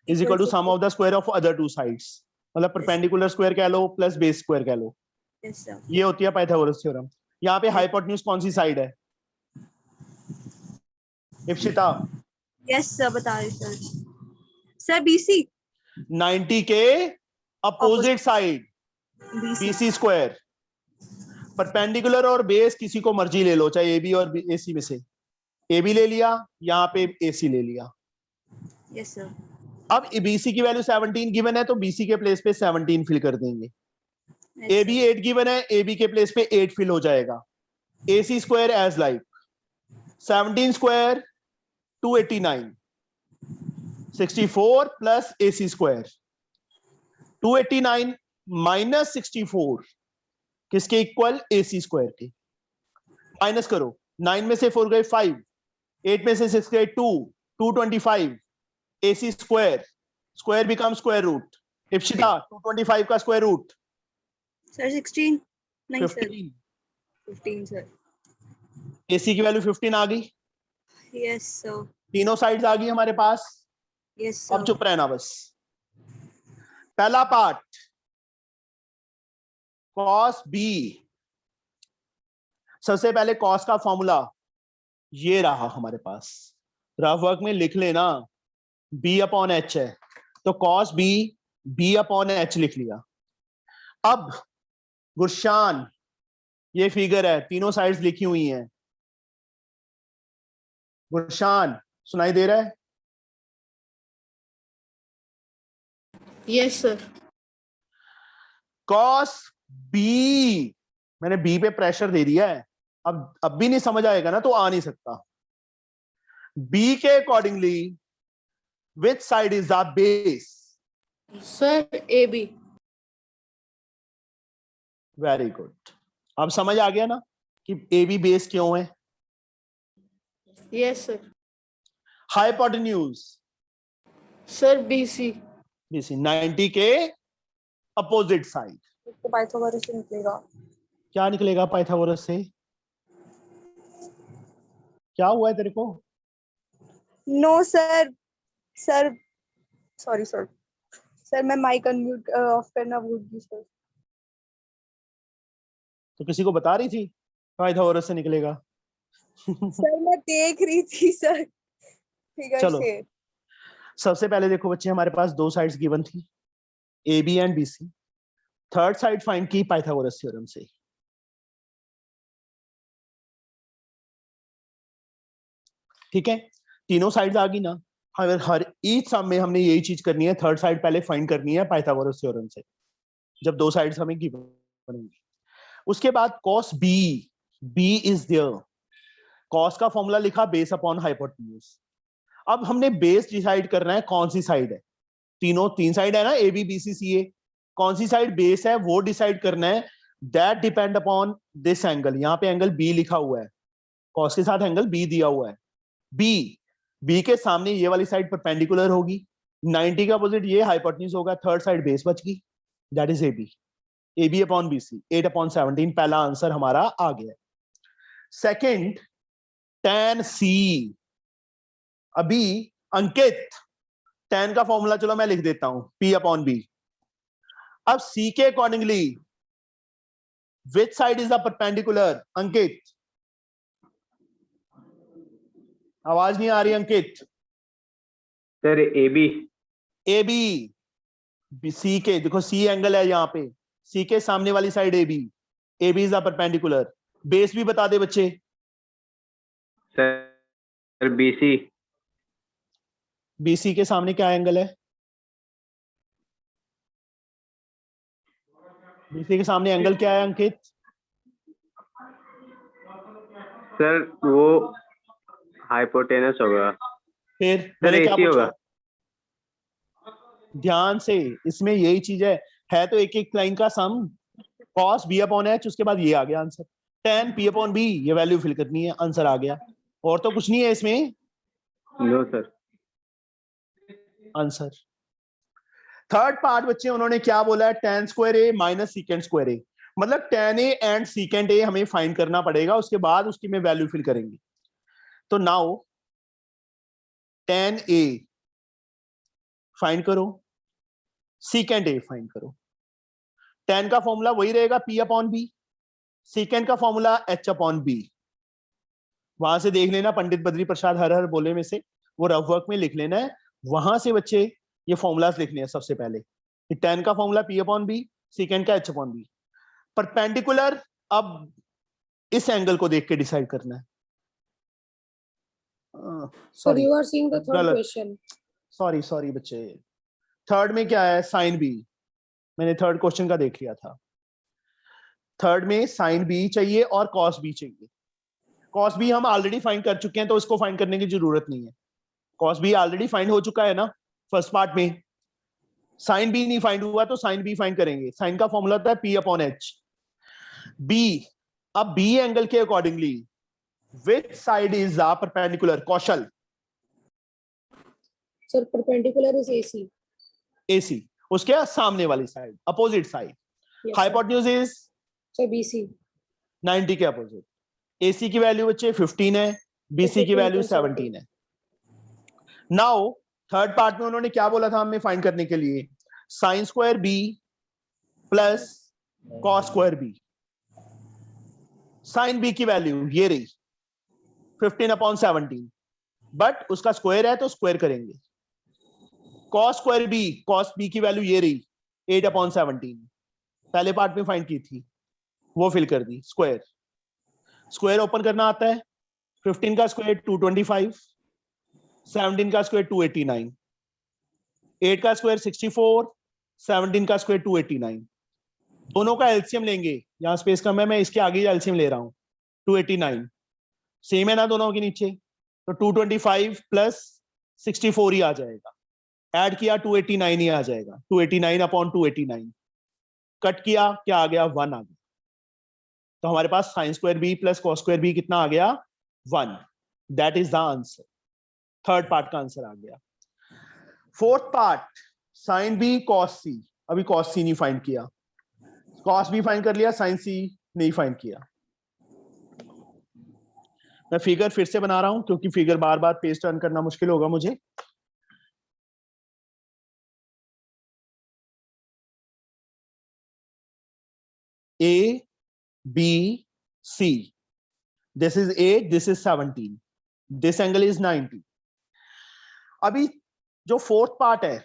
is equal to sum of the square of other two sides, मतलब परपेंडिकुलर स्क्वायर कह लो प्लस बेस स्क्वायर कह लो, यस सर। ये होती है पाइथागोरस थ्योरम। यहाँ पे हाइपोटेन्यूज कौन सी साइड है इप्सिता? यस सर, बता रहे सर। सर BC 90 के opposite side, BC BC square. Perpendicular और बेस किसी को मर्जी ले लो, चाहे AB और AC में से, AB ले लिया, यहाँ पे AC ले लिया। Yes sir. अब BC की वैल्यू 17 गिवन है तो BC के प्लेस पे 17 फिल कर देंगे। AB 8 गिवन है, AB के प्लेस पे 8 फिल हो जाएगा। AC square as like 17 square 289, 64 plus AC square, 289 minus 64 किसके इक्वल? AC स्क्वायर के। माइनस करो, 9 में से 4 गए 5, 8 में से 6 गए 2, 225, AC square, square become square root. Ipsita 225 का स्क्वायर रूट सर 16 नहीं सर 15, 15 सर। AC की वैल्यू 15 आ गई, यस सर। तीनों साइड्स आ गई हमारे पास। यस अब सर। चुप रहना बस। पहला पार्ट cos B, सबसे पहले cos का फॉर्मूला ये रहा हमारे पास, रफ वर्क में लिख लेना, B अपॉन H है तो cos B B upon H लिख लिया। अब गुरशान, ये फिगर है, तीनों साइड्स लिखी हुई हैं। गुरशान सुनाई दे रहा है? Yes sir. cos B, मैंने B पे प्रेशर दे दिया है, अब भी नहीं समझ आएगा ना तो आ नहीं सकता। B के accordingly which side is the base? Sir AB। Very good, अब समझ आ गया ना कि AB बेस क्यों है। Yes sir. Hypotenuse sir BC। 90 के अपोजिट साइड, तो पाइथागोरस से निकलेगा। क्या निकलेगा पाइथागोरस से? क्या हुआ है तेरे को? No sir, sir sorry sir. Sir मैं माइक अनम्यूट ऑफ करना भूल गई सर। तो किसी को बता रही थी पाइथागोरस से निकलेगा? सर मैं देख रही थी सर फिगर चलो। से। सबसे पहले देखो बच्चे, हमारे पास दो साइड्स गिवन थी, AB and BC। Third side find की पाइथागोरस थ्योरम से। ठीक है, तीनों साइड्स आ गई ना। हर ईच सम में हमने यही चीज करनी है, थर्ड साइड पहले फाइंड करनी है पाइथागोरस थ्योरम से, जब दो साइड्स हमें गिवन बनेंगी। उसके बाद cos B, B is there, cos का फॉर्मूला लिखा बेस अपॉन हाइपोटेन्यूज। अब हमने बेस डिसाइड करना है कौन सी साइड है, तीन साइड है ना, ए बी बी सी सी ए, कौन सी साइड बेस है वो डिसाइड करना है। That depend upon this angle, यहाँ पे एंगल बी लिखा हुआ है, कॉस के साथ एंगल बी दिया हुआ है। बी के सामने ये वाली साइड परपेंडिकुलर होगी, 90 का अपोजिट ये हाइपोटेन्यूज होगा, थर्ड साइड बेस बच गई, that is A B upon B C, 8/17। पहला आंसर हमारा आ गया। सेकंड tan C, अभी अंकित tan का फॉर्मूला चलो मैं लिख देता हूं, P/B। अब C के accordingly which side is the perpendicular? Ankit आवाज नहीं आ रही Ankit. Sir AB। A B C के, देखो सी एंगल है यहाँ पे, सी के सामने वाली side A B is the perpendicular. Base भी बता दे बच्चे। Sir BC। बीसी के सामने क्या एंगल है? बीसी के सामने एंगल क्या है अंकित? सर वो हाइपोटेनस होगा। फिर सर मैंने क्या AC पूछा? होगा। ध्यान से, इसमें यही चीज है तो एक एक लाइन का सम, cos B/H, उसके बाद ये आ गया आंसर, tan P/B, ये वैल्यू फिल करनी है, आंसर आ गया। और तो कुछ नहीं है इसमें no sir. Answer. Third part बच्चे उन्होंने क्या बोला है? tan square A minus secant square A, मतलब tan A and secant A हमें फाइंड करना पड़ेगा, उसके बाद उसकी में वैल्यू फिल करेंगे। तो नाउ tan A फाइंड करो, सीकेंड A फाइंड करो। tan का फॉर्मूला वही रहेगा P/B, सीकेंड का फॉर्मूला H/B। वहां से देख लेना, पंडित बद्री प्रसाद हर हर बोले में से वो रफ वर्क में लिख लेना है, वहां से बच्चे ये फॉर्मूलाज लिखने हैं सबसे पहले। tan का फॉर्मूला P/B, सीकेंड का H/B। परपेंडिकुलर अब इस एंगल को देख के डिसाइड करना है। Sir, you are seeing the third question. Sorry बच्चे, थर्ड में क्या है? Sine B. मैंने थर्ड क्वेश्चन का देख लिया था। थर्ड में साइन बी चाहिए और कॉस बी चाहिए। कॉस बी हम ऑलरेडी फाइंड कर चुके हैं, तो इसको फाइंड करने की जरूरत नहीं है। कॉस बी ऑलरेडी फाइंड हो चुका है ना फर्स्ट पार्ट में। साइन बी नहीं फाइंड हुआ तो साइन बी फाइंड करेंगे। साइन का फॉर्मूला होता है P/H। बी, अब बी एंगल के accordingly which side is the perpendicular? Kaushal. Sir, perpendicular is AC. AC, उसके सामने वाली side, opposite side. Yes, sir. Hypotenuse is Sir, BC. 90 के अपोजिट। AC की वैल्यू बच्चे 15 है, BC की वैल्यू 17 है। नाउ थर्ड पार्ट में उन्होंने क्या बोला था हमें फाइंड करने के लिए? Sine square B plus cos square B। Sine B की वैल्यू ये रही 15/17, बट उसका स्क्वायर है तो स्क्वायर करेंगे। Cos square B, cos B की वैल्यू ये रही 8/17, पहले पार्ट में फाइंड की थी, वो फिल कर दी। स्क्वायर, स्क्वायर ओपन करना आता है। 15 का स्क्वायर 225, 17 का स्क्वायर 289, 8 का स्क्वायर 64, 17 का स्क्वायर 289। दोनों का एलसीएम लेंगे, यहाँ स्पेस कम है, मैं इसके आगे एलसीएम ले रहा हूं। 289 सेम है ना दोनों के नीचे, तो 225 प्लस 64 ही आ जाएगा। ऐड किया 289 ही आ जाएगा, 289/289। कट किया, क्या आ गया? 1 आ गया। तो हमारे पास sine square B plus cos square B कितना आ गया? 1। That is the answer. Third part का आंसर आ गया। Fourth part sine B cos C, अभी कॉस C नहीं फाइंड किया, कॉस B फाइंड कर लिया, साइन C नहीं फाइंड किया। मैं फिगर फिर से बना रहा हूं क्योंकि फिगर बार बार पेज टर्न करना मुश्किल होगा मुझे। A B C, this is 8, this is 17, this angle is 90। अभी जो फोर्थ पार्ट है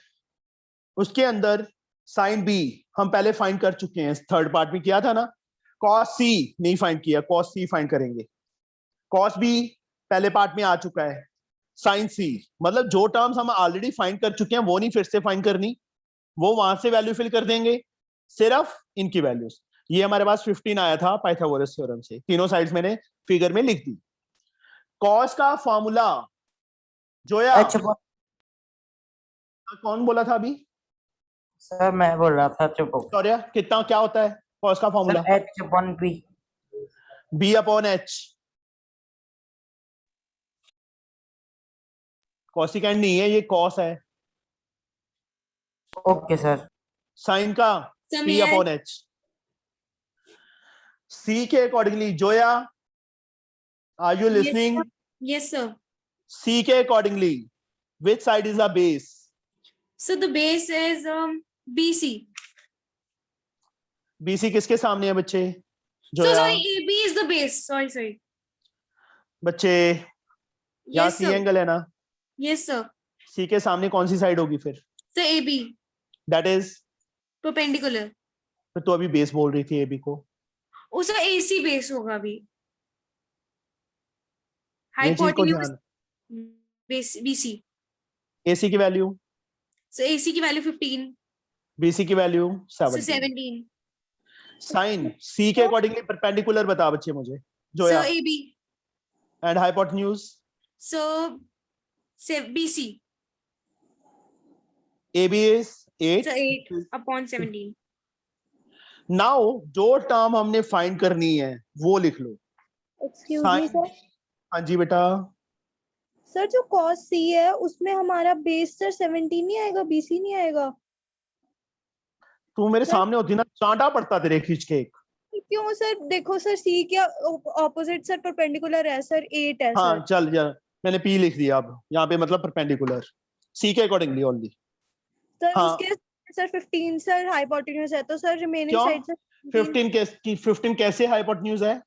उसके अंदर साइन B हम पहले फाइंड कर चुके हैं, थर्ड पार्ट में किया था ना। कॉस C नहीं फाइंड किया, कॉस C फाइंड करेंगे। कॉस B पहले पार्ट में आ चुका है। साइन C, मतलब जो टर्म्स हम ऑलरेडी फाइंड कर चुके हैं वो नहीं फिर से फाइंड करनी, वो वहां से वैल्यू फिल कर देंगे, सिर्फ इनकी वैल्यूज। ये हमारे पास 15 आया था पाइथागोरस थ्योरम से, तीनों साइड्स मैंने फिगर में लिख दी। कॉस का फॉर्मूला जोया एच अपॉन कौन बोला था अभी? सर मैं बोल रहा था एच अपॉन सॉरी कितना क्या होता है कॉस का formula? Sir H upon B B upon H. Cosecant नहीं है ये कॉस है। ओके सर साइन का पी अपॉन एच। सी के accordingly Zoya are you listening? Yes, sir. C के accordingly which side is the base? So the base is BC. BC किसके सामने है बच्चे? So Zoya sorry, AB is the base. Sorry. बच्चे यहाँ Yes, सी sir. Angle है ना, Yes, sir. सी के सामने कौन सी साइड होगी फिर? So AB that is, perpendicular. फिर तो अभी बेस बोल रही थी एबी को। उसका AC base होगा अभी. ये चीज को Hypotenuse ध्यान, base BC. एसी की वैल्यू, So AC की value 15. बीसी की वैल्यू So 17। 17. साइन सी के अकॉर्डिंगली परपेंडिकुलर बता बच्चे मुझे So Zoya, AB. And hypotenuse So BC. AB is So 8 8। upon 17. Now जो टर्म हमने फाइंड करनी है वो लिख लो। एक्सक्यूज मी Sin- सर, हाँ जी बेटा, सर जो cos C है उसमें हमारा बेस सर 17 नहीं आएगा, BC नहीं आएगा? तू मेरे सर- सामने होती ना चांटा पड़ता तेरे खींच के एक। क्यों सर? देखो सर C के ऑपोजिट सर परपेंडिकुलर है सर, 8 है हाँ सर। चल यार, मैंने पी लिख दिया अब यहाँ पे, मतलब परपेंडिकुलर सी के अकॉर्डिंगली ओनली। सर हाँ। उसके सर 15 सर हाइपोटेन्यूज है, तो सर रिमेनिंग क्यों? साइड से 15 कैसे हाइपोटेन्यूज है?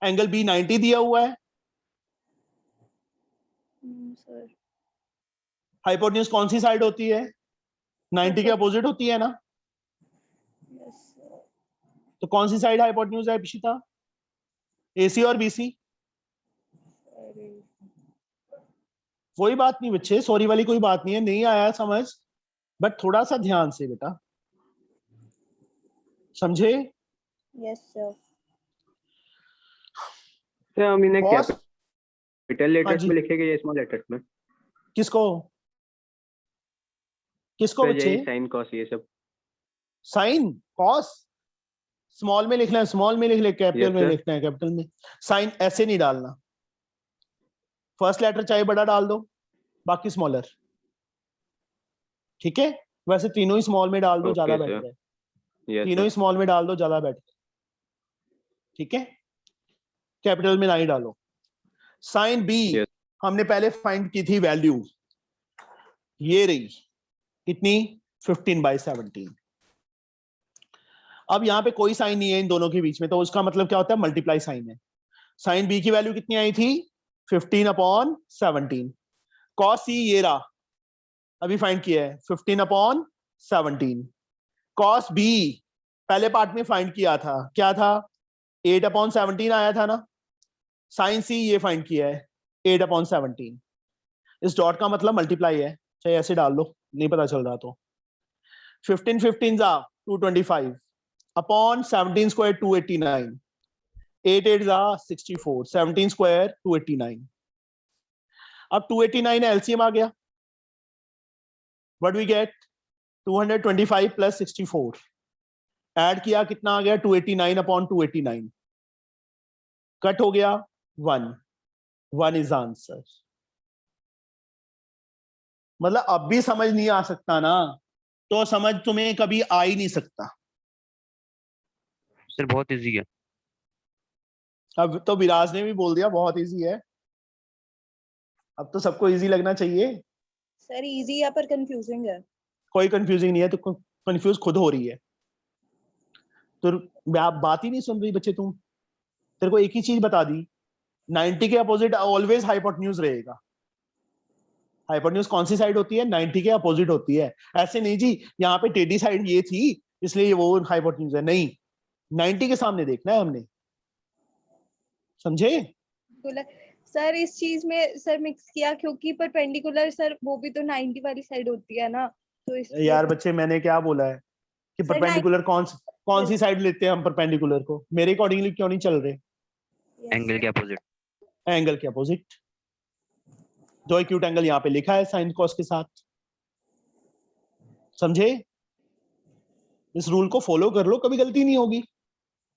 एंगल बी 90 दिया हुआ है। सर हाइपोटेन्यूज कौन सी साइड होती है? 90 के अपोजिट होती है ना। Yes sir. तो कौन सी साइड हाइपोटेन्यूज है पिशिता? एसी और बीसी। कोई बात नहीं बच्चे, सॉरी वाली कोई बात नहीं है, नहीं आया समझ, बट थोड़ा सा ध्यान से बेटा, समझे? Yes sir. सर हम इन्हें Cos- कैपिटल हाँ लेटर्स जी। में लिखेंगे या स्मॉल लेटर्स में? किसको किसको सर बच्चे? यही साइन कॉस ये सब। साइन कॉस स्मॉल में लिखना है, स्मॉल में लिख ले, कैपिटल Yes, में sir. लिखना है कैपिटल में। साइन ऐसे नहीं डालना, फर्स्ट लेटर चाहे बड़ा डाल दो, बाकी स्मॉलर, ठीक है? वैसे तीनों ही स्मॉल में डाल दो, Okay, ज्यादा sir. बेटर है। Yes, तीनों ही sir. स्मॉल में डाल दो, ज्यादा बेटर, ठीक है? कैपिटल में ना ही डालो। Sine B Yes. हमने पहले फाइंड की थी वैल्यू, ये रही कितनी? 15/17। अब यहाँ पे कोई साइन नहीं है इन दोनों के बीच में, तो उसका मतलब क्या होता है? मल्टीप्लाई साइन है। साइन बी की वैल्यू कितनी आई थी? 15/17। कॉस सी ये रहा, अभी फाइंड किया है 15/17। कॉस बी पहले पार्ट में फाइंड किया था, क्या था? 8/17 आया था ना। साइन सी ये फाइंड किया है 8/17। इस डॉट का मतलब मल्टीप्लाई है, चाहे ऐसे डाल लो, नहीं पता चल रहा तो। 15 15 जा 225 अपॉन 17 स्क्वायर 289, 8 8 जा 64, 17 स्क्वायर 289। अब 289 एलसीएम आ गया, व्हाट वी गेट? 225 प्लस 64, ऐड किया कितना आ गया? 289/289, कट हो गया 1 इज आंसर। मतलब अब भी समझ नहीं आ सकता ना, तो समझ तुम्हें कभी आ ही नहीं सकता। सर बहुत इजी है। अब तो विराज ने भी बोल दिया बहुत इजी है, अब तो सबको इजी लगना चाहिए। सर इजी है पर कंफ्यूजिंग है। कोई कंफ्यूजिंग नहीं है, तो कंफ्यूज खुद हो रही है। तो बात ही नहीं सुन रही बच्चे तुम। तेरे को एक ही चीज बता दी, 90 के अपोजिट ऑलवेज हाइपोटेन्यूज रहेगा। हाइपोटेन्यूज कौन सी साइड होती है? 90 के अपोजिट होती है। ऐसे नहीं जी यहाँ पे टेढ़ी साइड ये थी इसलिए वो हाइपोटेन्यूज है, नहीं, 90 के सामने देखना है हमने, समझे? बोला सर इस चीज में सर मिक्स किया क्योंकि परपेंडिकुलर सर वो भी तो 90 वाली साइड होती है ना, तो इस यार बच्चे मैंने क्या बोला है कि सर, परपेंडिकुलर कौन सी साइड लेते हैं हम परपेंडिकुलर को? मेरे अकॉर्डिंगली क्यों नहीं चल रहे? एंगल के अपोजिट। एंगल के अपोजिट। जो एक्यूट एंगल यहाँ पे लिखा है साइन कॉस के साथ। समझे? इस रूल को फॉलो कर लो, कभी गलती नहीं होगी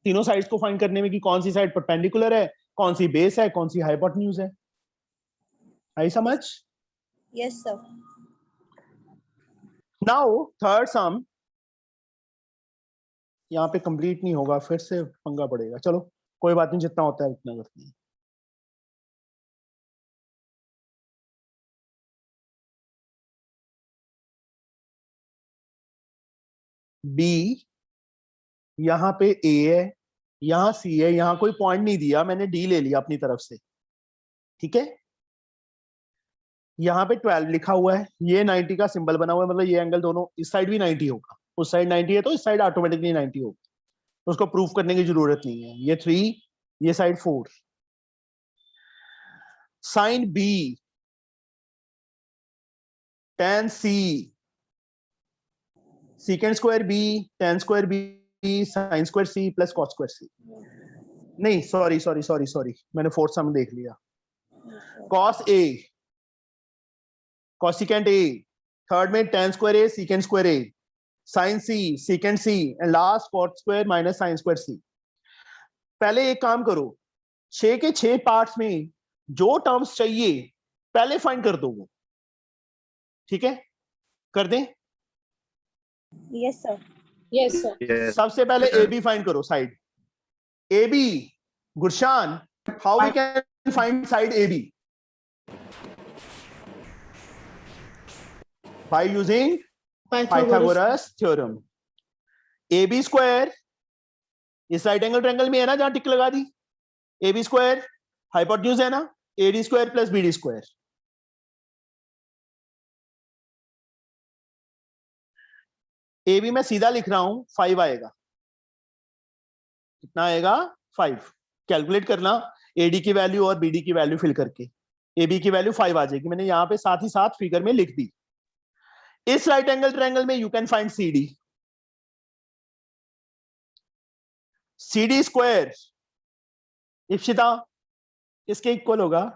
तीनों साइड्स को फाइंड करने में कि कौन सी साइड परपेंडिकुलर है, कौन सी बेस है, कौन सी हाइपोटेन्यूज है। आई समझ? Yes sir. नाउ थर्ड सम यहाँ पे कंप्लीट नहीं होगा, फिर से पंगा पड़ेगा। चलो कोई बात नहीं, जितना होता है उतना करते हैं। बी, यहाँ पे ए है, यहाँ सी है, यहाँ कोई पॉइंट नहीं दिया, मैंने डी ले लिया अपनी तरफ से। ठीक है, यहाँ पे 12 लिखा हुआ है, ये 90 का सिंबल बना हुआ है, मतलब ये एंगल दोनों, इस साइड भी 90 होगा, उस साइड 90 है तो इस साइड ऑटोमेटिकली 90 होगा, तो उसको प्रूफ करने की जरूरत नहीं है। ये 3, ये side 4। Sine B, tan C, secant square B, tan square B, sine square C plus cos square C. नहीं सॉरी, मैंने फोर्थ सम देख लिया। Cos A, cosecant A, third में tan square A, secant square A, sine C, secant C, and last cot square minus sine square C. पहले एक काम करो, 6 के 6 पार्ट्स में जो टर्म्स चाहिए पहले फाइंड कर दो वो। ठीक है, कर दें? Yes sir. Yes, sir. सबसे पहले ए बी फाइंड करो, side A B. Gurshan, how we can find side A B? By using Pythagoras theorem. A B square इस राइट एंगल ट्रायंगल में है ना, जहां टिक लगा दी, ए बी स्क्वायर हाइपोटेन्यूज है ना, A D square plus B D square. A B मैं सीधा लिख रहा हूं, 5 आएगा। कितना आएगा? 5। कैलकुलेट करना एडी की वैल्यू और बीडी की वैल्यू फिल करके, ए बी की वैल्यू 5 आ जाएगी। मैंने यहाँ पे साथ ही साथ फिगर में लिख दी। इस राइट एंगल ट्रायंगल में you can find C D. C D square Ipsita किसके इक्वल होगा?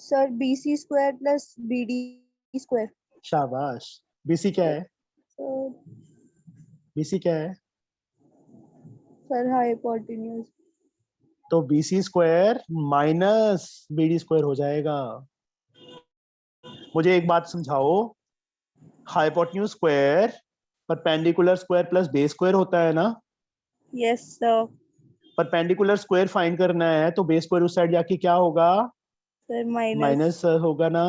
Sir BC square plus BD square. शाबाश। बीसी क्या है? बीसी क्या है? Sir hypotenuse. तो BC square minus BD square हो जाएगा। मुझे एक बात समझाओ, hypotenuse square perpendicular square plus base square होता है ना? Yes sir. Perpendicular square find करना है तो बेस स्क्वायर उस साइड जाके क्या होगा? सर माइनस होगा ना।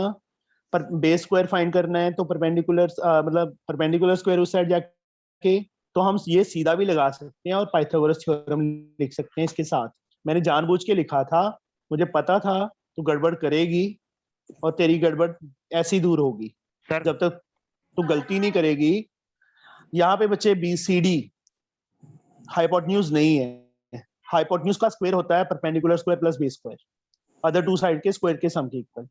पर बेस स्क्वायर फाइंड करना है तो परपेंडिकुलर मतलब परपेंडिकुलर स्क्वायर उस साइड जाके, तो हम ये सीधा भी लगा सकते हैं और पाइथागोरस थ्योरम लिख सकते हैं इसके साथ। मैंने जानबूझ के लिखा था, मुझे पता था तू गड़बड़ करेगी और तेरी गड़बड़ ऐसी दूर होगी सर जब तक तू गलती नहीं करेगी। यहाँ पे बच्चे BCD हाइपोटेन्यूज नहीं है। हाइपोटेन्यूज का स्क्वायर होता है perpendicular square plus base square, other two side के स्क्वायर के सम के इक्वल।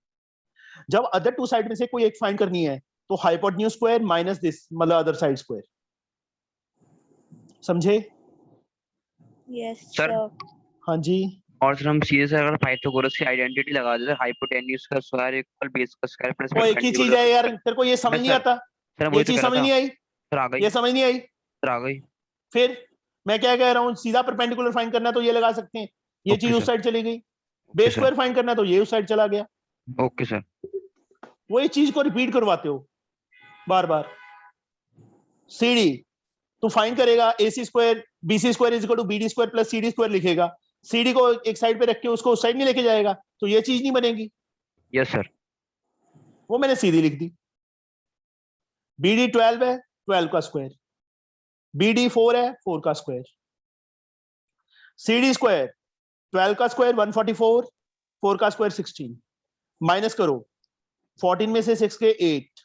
जब अदर टू साइड में से कोई एक फाइंड करनी है तो हाइपोटेन्यूज स्क्वायर माइनस दिस, मतलब अदर साइड स्क्वायर। समझे? Yes sir. सर। हाँ जी। और सर हम सीधे से अगर पाइथागोरस की आइडेंटिटी लगा देते, हाइपोटेन्यूज का स्क्वायर इक्वल बेस का स्क्वायर प्लस वो एक ही चीज है यार, तेरे को ये समझ नहीं आता? सर ये चीज समझ नहीं आई? सर आ गई, ये समझ नहीं आई? सर आ गई। फिर मैं क्या कह रहा हूँ, सीधा परपेंडिकुलर फाइंड करना है तो ये लगा सकते हैं, ये ओके चीज उस सर। साइड चली गई। Base sir. स्क्वायर फाइंड करना है तो ये उस साइड चला गया। Okay sir. वो इस चीज को रिपीट करवाते हो बार बार। सीडी तू फाइंड करेगा, AC square BC square is equal to BD square plus CD square लिखेगा, CD को एक साइड पे रख के उसको उस साइड नहीं लेके जाएगा, तो ये चीज नहीं बनेगी। Yes sir. वो मैंने सीधी लिख दी। BD 12 है, 12 का स्क्वायर, BD 4 है, 4 का स्क्वायर, CD स्क्वायर 12 का स्क्वायर 144, 4 का स्क्वायर 16। माइनस करो, 14 में से 6 के 8,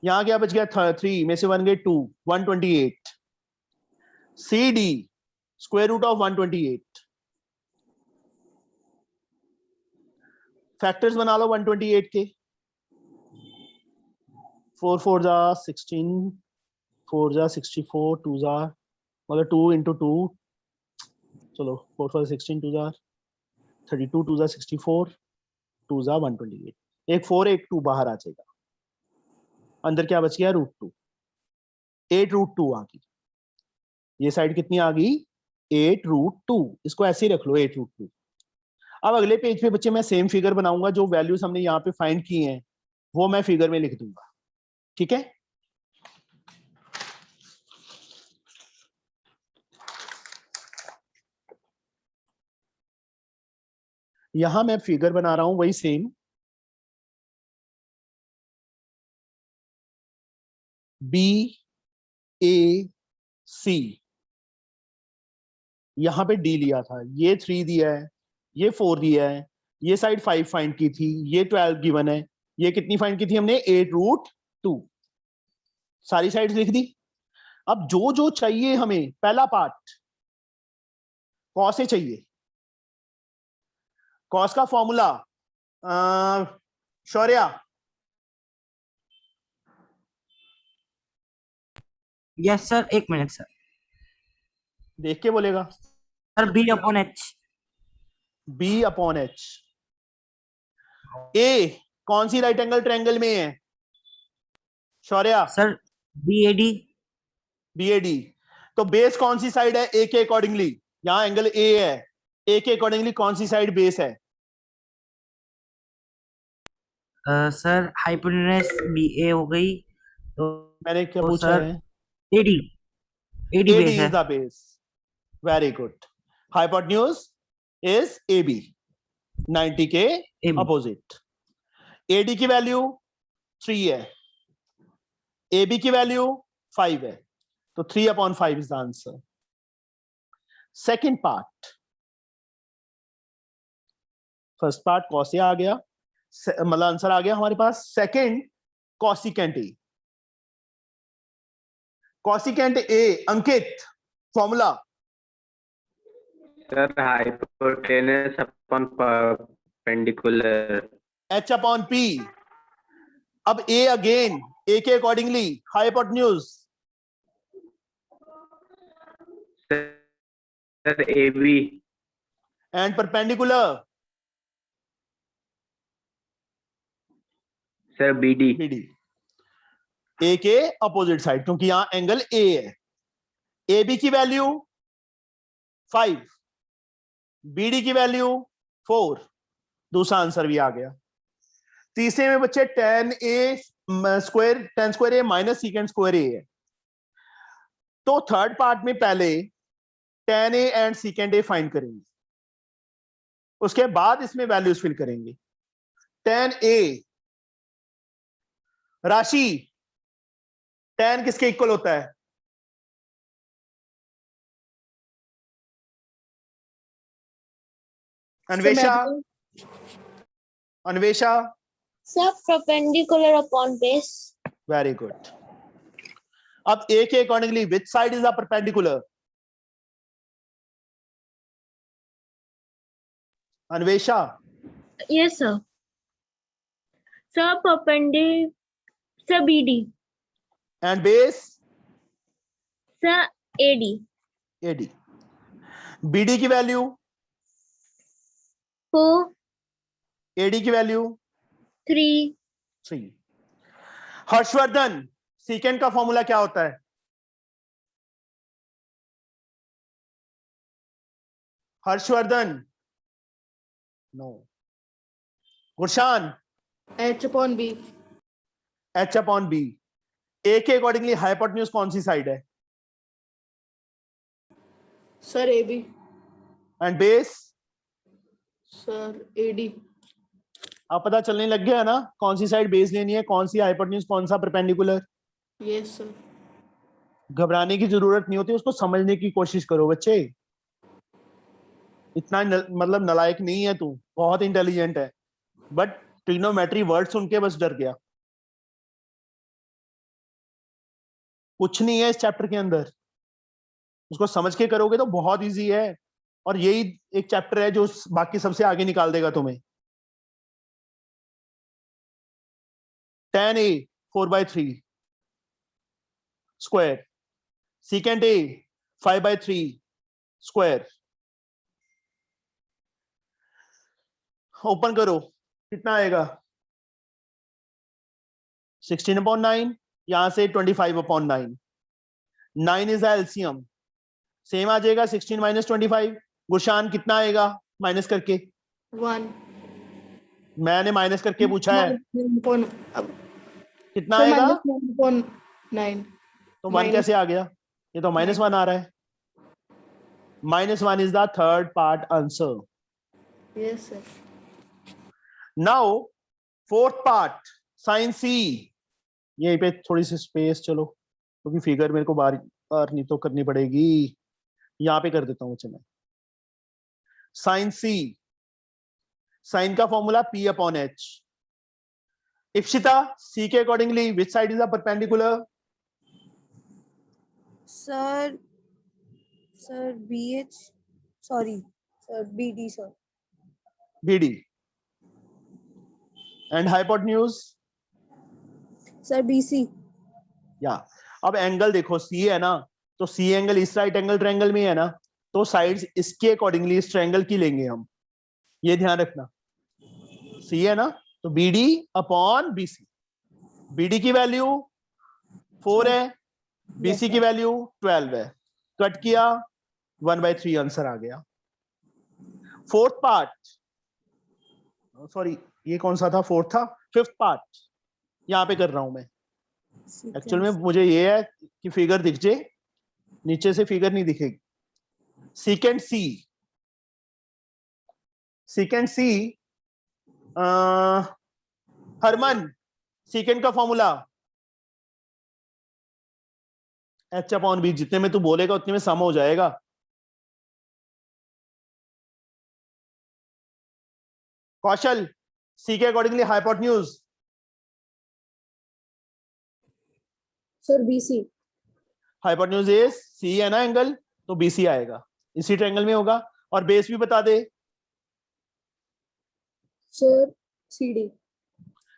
यहां क्या बच गया? 3 में से 1 गए 2, 128। CD square root of 128। Factors बना लो 128 के। 4 4 जा 16, 4 जा 64, 2 जा मतलब 2 into 2, चलो 4 4 16, 2 जा 32, 2 जा 64, 2 जा 128, एक 4 एक 2 बाहर आ जाएगा, अंदर क्या बच गया √2, 8√2 आ गई, ये साइड कितनी आ गई 8√2, इसको ऐसे ही रख लो 8√2। अब अगले पेज पे बच्चे मैं सेम फिगर बनाऊंगा, जो वैल्यूज हमने यहाँ पे फाइंड की हैं वो मैं फिगर में लिख दूंगा, ठीक है। यहां मैं फिगर बना रहा हूं वही सेम, BAC, यहां पे D लिया था, ये 3 दिया है, ये 4 दिया है, ये साइड 5 फाइंड की थी, ये 12 गिवन है, ये कितनी फाइंड की थी हमने 8√2, सारी साइड्स लिख दी। अब जो जो चाहिए हमें, पहला पार्ट कॉस से चाहिए, कॉस का फॉर्मूला शौर्या यस सर, एक मिनट सर। देख के बोलेगा, सर B/H। B/H। ए कौन सी राइट एंगल ट्रायंगल में है शौर्या? Sir BAD। BAD। तो बेस कौन सी साइड है ए के अकॉर्डिंगली? यहां एंगल ए है, ए के अकॉर्डिंगली कौन सी साइड बेस है? सर हाइपोटेन्यूज BA हो गई, तो मैंने क्या तो पूछा सर है? AD AD बेस is है। the base. Very good. Hypotenuse is AB, 90 के AB। अपोजिट। AD की वैल्यू 3 है, AB की वैल्यू 5 है, तो 3/5 is the answer. Second part, first part cos A आ गया, मतलब आंसर आ गया हमारे पास। Second cosecant A, cosecant A Ankit formula sir hypotenuse upon perpendicular. H/P। अब ए अगेन, ए के accordingly hypotenuse sir AB and perpendicular sir BD। BD। A के अपोजिट साइड, क्योंकि यहां एंगल ए है। AB की वैल्यू 5, BD की value 4, दूसरा answer भी आ गया। तीसरे में बच्चे tan A minus secant square A है, तो थर्ड पार्ट में पहले tan A and secant A find करेंगे, उसके बाद इसमें वैल्यूज फिल करेंगे। tan A राशि, tan किसके इक्वल होता है? Anvesha, Anvesha. Sir perpendicular upon base. Very good. अब ए के accordingly which side is the perpendicular? Anvesha. Yes sir. Sir sir BD। And base? Sir AD। AD। BD की वैल्यू 4, AD की value 3। Harshvardhan, secant का formula क्या होता है? Harshvardhan, no. Gurshan, H/B। H/B। ए के accordingly hypotenuse कौन सी साइड है? Sir AB। And base? Sir AD। आप पता चलने लग गया ना कौन सी साइड बेस लेनी है, कौन सी हाइपोटेन्यूज, कौन सा परपेंडिकुलर। Yes sir. घबराने की जरूरत नहीं होती, उसको समझने की कोशिश करो बच्चे। इतना मतलब नालायक नहीं है तू, बहुत इंटेलिजेंट है, बट ट्रिग्नोमेट्री वर्ड सुन के बस डर गया। कुछ नहीं है इस चैप्टर के अंदर, उसको समझ के करोगे तो बहुत इजी है, और यही एक चैप्टर है जो बाकी सबसे आगे निकाल देगा तुम्हें। tan A 4/3 square, secant A 5/3 square. Open करो, कितना आएगा 16/9, यहां से 25/9, 9 इज एलसीएम, सेम आ जाएगा 16 माइनस 25। गुरशान कितना आएगा माइनस करके? 1 मैंने माइनस करके पूछा है, कितना सर आएगा? -1.9 तो 1 कैसे आ गया? ये तो -1 आ रहा है। -1 is the third part answer. Yes sir. Now fourth part sine C, यहीं पे थोड़ी सी स्पेस चलो, क्योंकि फिगर मेरे को बार बार नहीं तो करनी पड़ेगी, यहां पे कर देता हूं। चलो साइन सी, साइन का फॉर्मूला P/H। इप्सिता, सी के accordingly which side is the perpendicular? Sir BH, sorry sir BD sir. BD। And hypotenuse? Sir BC। या अब एंगल देखो, सी है ना, तो सी एंगल इस राइट एंगल ट्रायंगल में है ना, तो साइड्स इसके अकॉर्डिंगली इस ट्रायंगल की लेंगे हम, ये ध्यान रखना। सी है ना, तो BD/BC। BD की वैल्यू 4 है, BC की वैल्यू 12 है, कट किया 1/3 आंसर आ गया। फोर्थ पार्ट, सॉरी ये कौन सा था? फोर्थ था। फिफ्थ पार्ट यहां पे कर रहा हूं मैं। एक्चुअल में मुझे ये है कि फिगर दिख जाए, नीचे से फिगर नहीं दिखेगी। सीकेंड सी, सीकेंड सी, हरमन सीकेंड का फॉर्मूला H/B, जितने में तू बोलेगा उतने में सम हो जाएगा। कौशल, सी के accordingly hypotenuse? Sir BC। Hypotenuse is C है ना एंगल, तो BC आएगा, इसी ट्रायंगल में होगा। और बेस भी बता दे। Sir CD।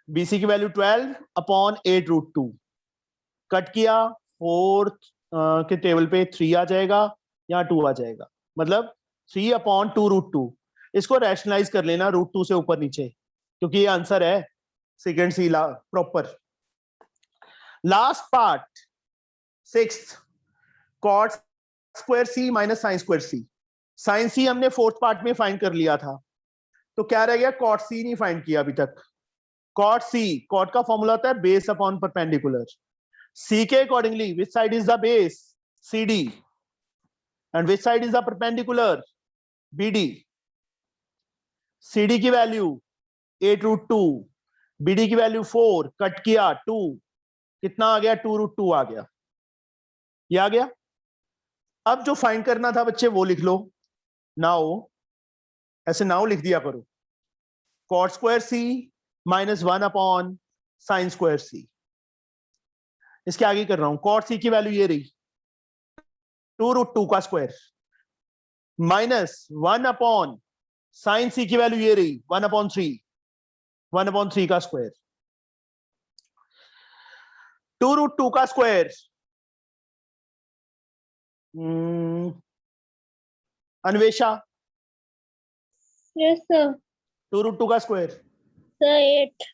BC की वैल्यू 12/8√2, कट किया 4 के टेबल पे 3 आ जाएगा, यहाँ 2 आ जाएगा, मतलब 3/2√2। इसको रैशनलाइज कर लेना √2 से ऊपर नीचे, क्योंकि ये आंसर है second C proper. Last part sixth, cot square C minus sine square C. Sine C हमने फोर्थ पार्ट में फाइंड कर लिया था, तो क्या रह गया? कॉट सी नहीं फाइंड किया अभी तक। कॉट सी, कॉट का फॉर्मूला होता है बेस अपॉन परपेंडिकुलर। सी के accordingly which side is the base? CD। And which side is the perpendicular? BD। CD की वैल्यू 8√2, BD की वैल्यू 4, कट किया 2, कितना आ गया? 2√2 आ गया, ये आ गया। अब जो फाइंड करना था बच्चे वो लिख लो। नाउ ऐसे नाउ लिख दिया करो, cot square C minus 1/sin square सी। इसके आगे कर रहा हूं, कॉट सी की वैल्यू ये रही 2√2 का स्क्वायर, माइनस 1/sin सी की वैल्यू ये रही 1/3, 1/3 का स्क्वायर। 2√2 का स्क्वायर, अन्वेषा, यस सर। 2√2 का स्क्वायर सर 8।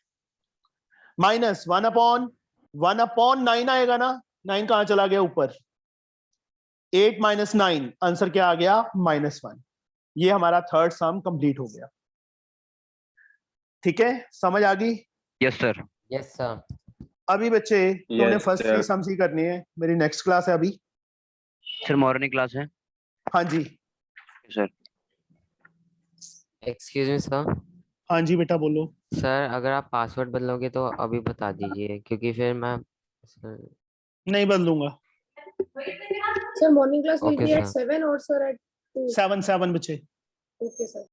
माइनस 1/9 आएगा ना, 9 कहां चला गया? ऊपर। 8 - 9, आंसर क्या आ गया? -1। ये हमारा थर्ड सम कंप्लीट हो गया। ठीक है, समझ आ गई? Yes sir. Yes sir. अभी बच्चे तुमने Yes, फर्स्ट sir. 3 सम्स ही करनी है, मेरी नेक्स्ट क्लास है अभी। सर मॉर्निंग क्लास है? हाँ जी, सर। Excuse me sir. हाँ जी बेटा बोलो। सर अगर आप पासवर्ड बदलोगे तो अभी बता दीजिए, क्योंकि फिर मैं नहीं बदलूंगा। Sir morning class will Okay, be at sir. 7 or sir at 2? 7 बच्चे। Okay sir।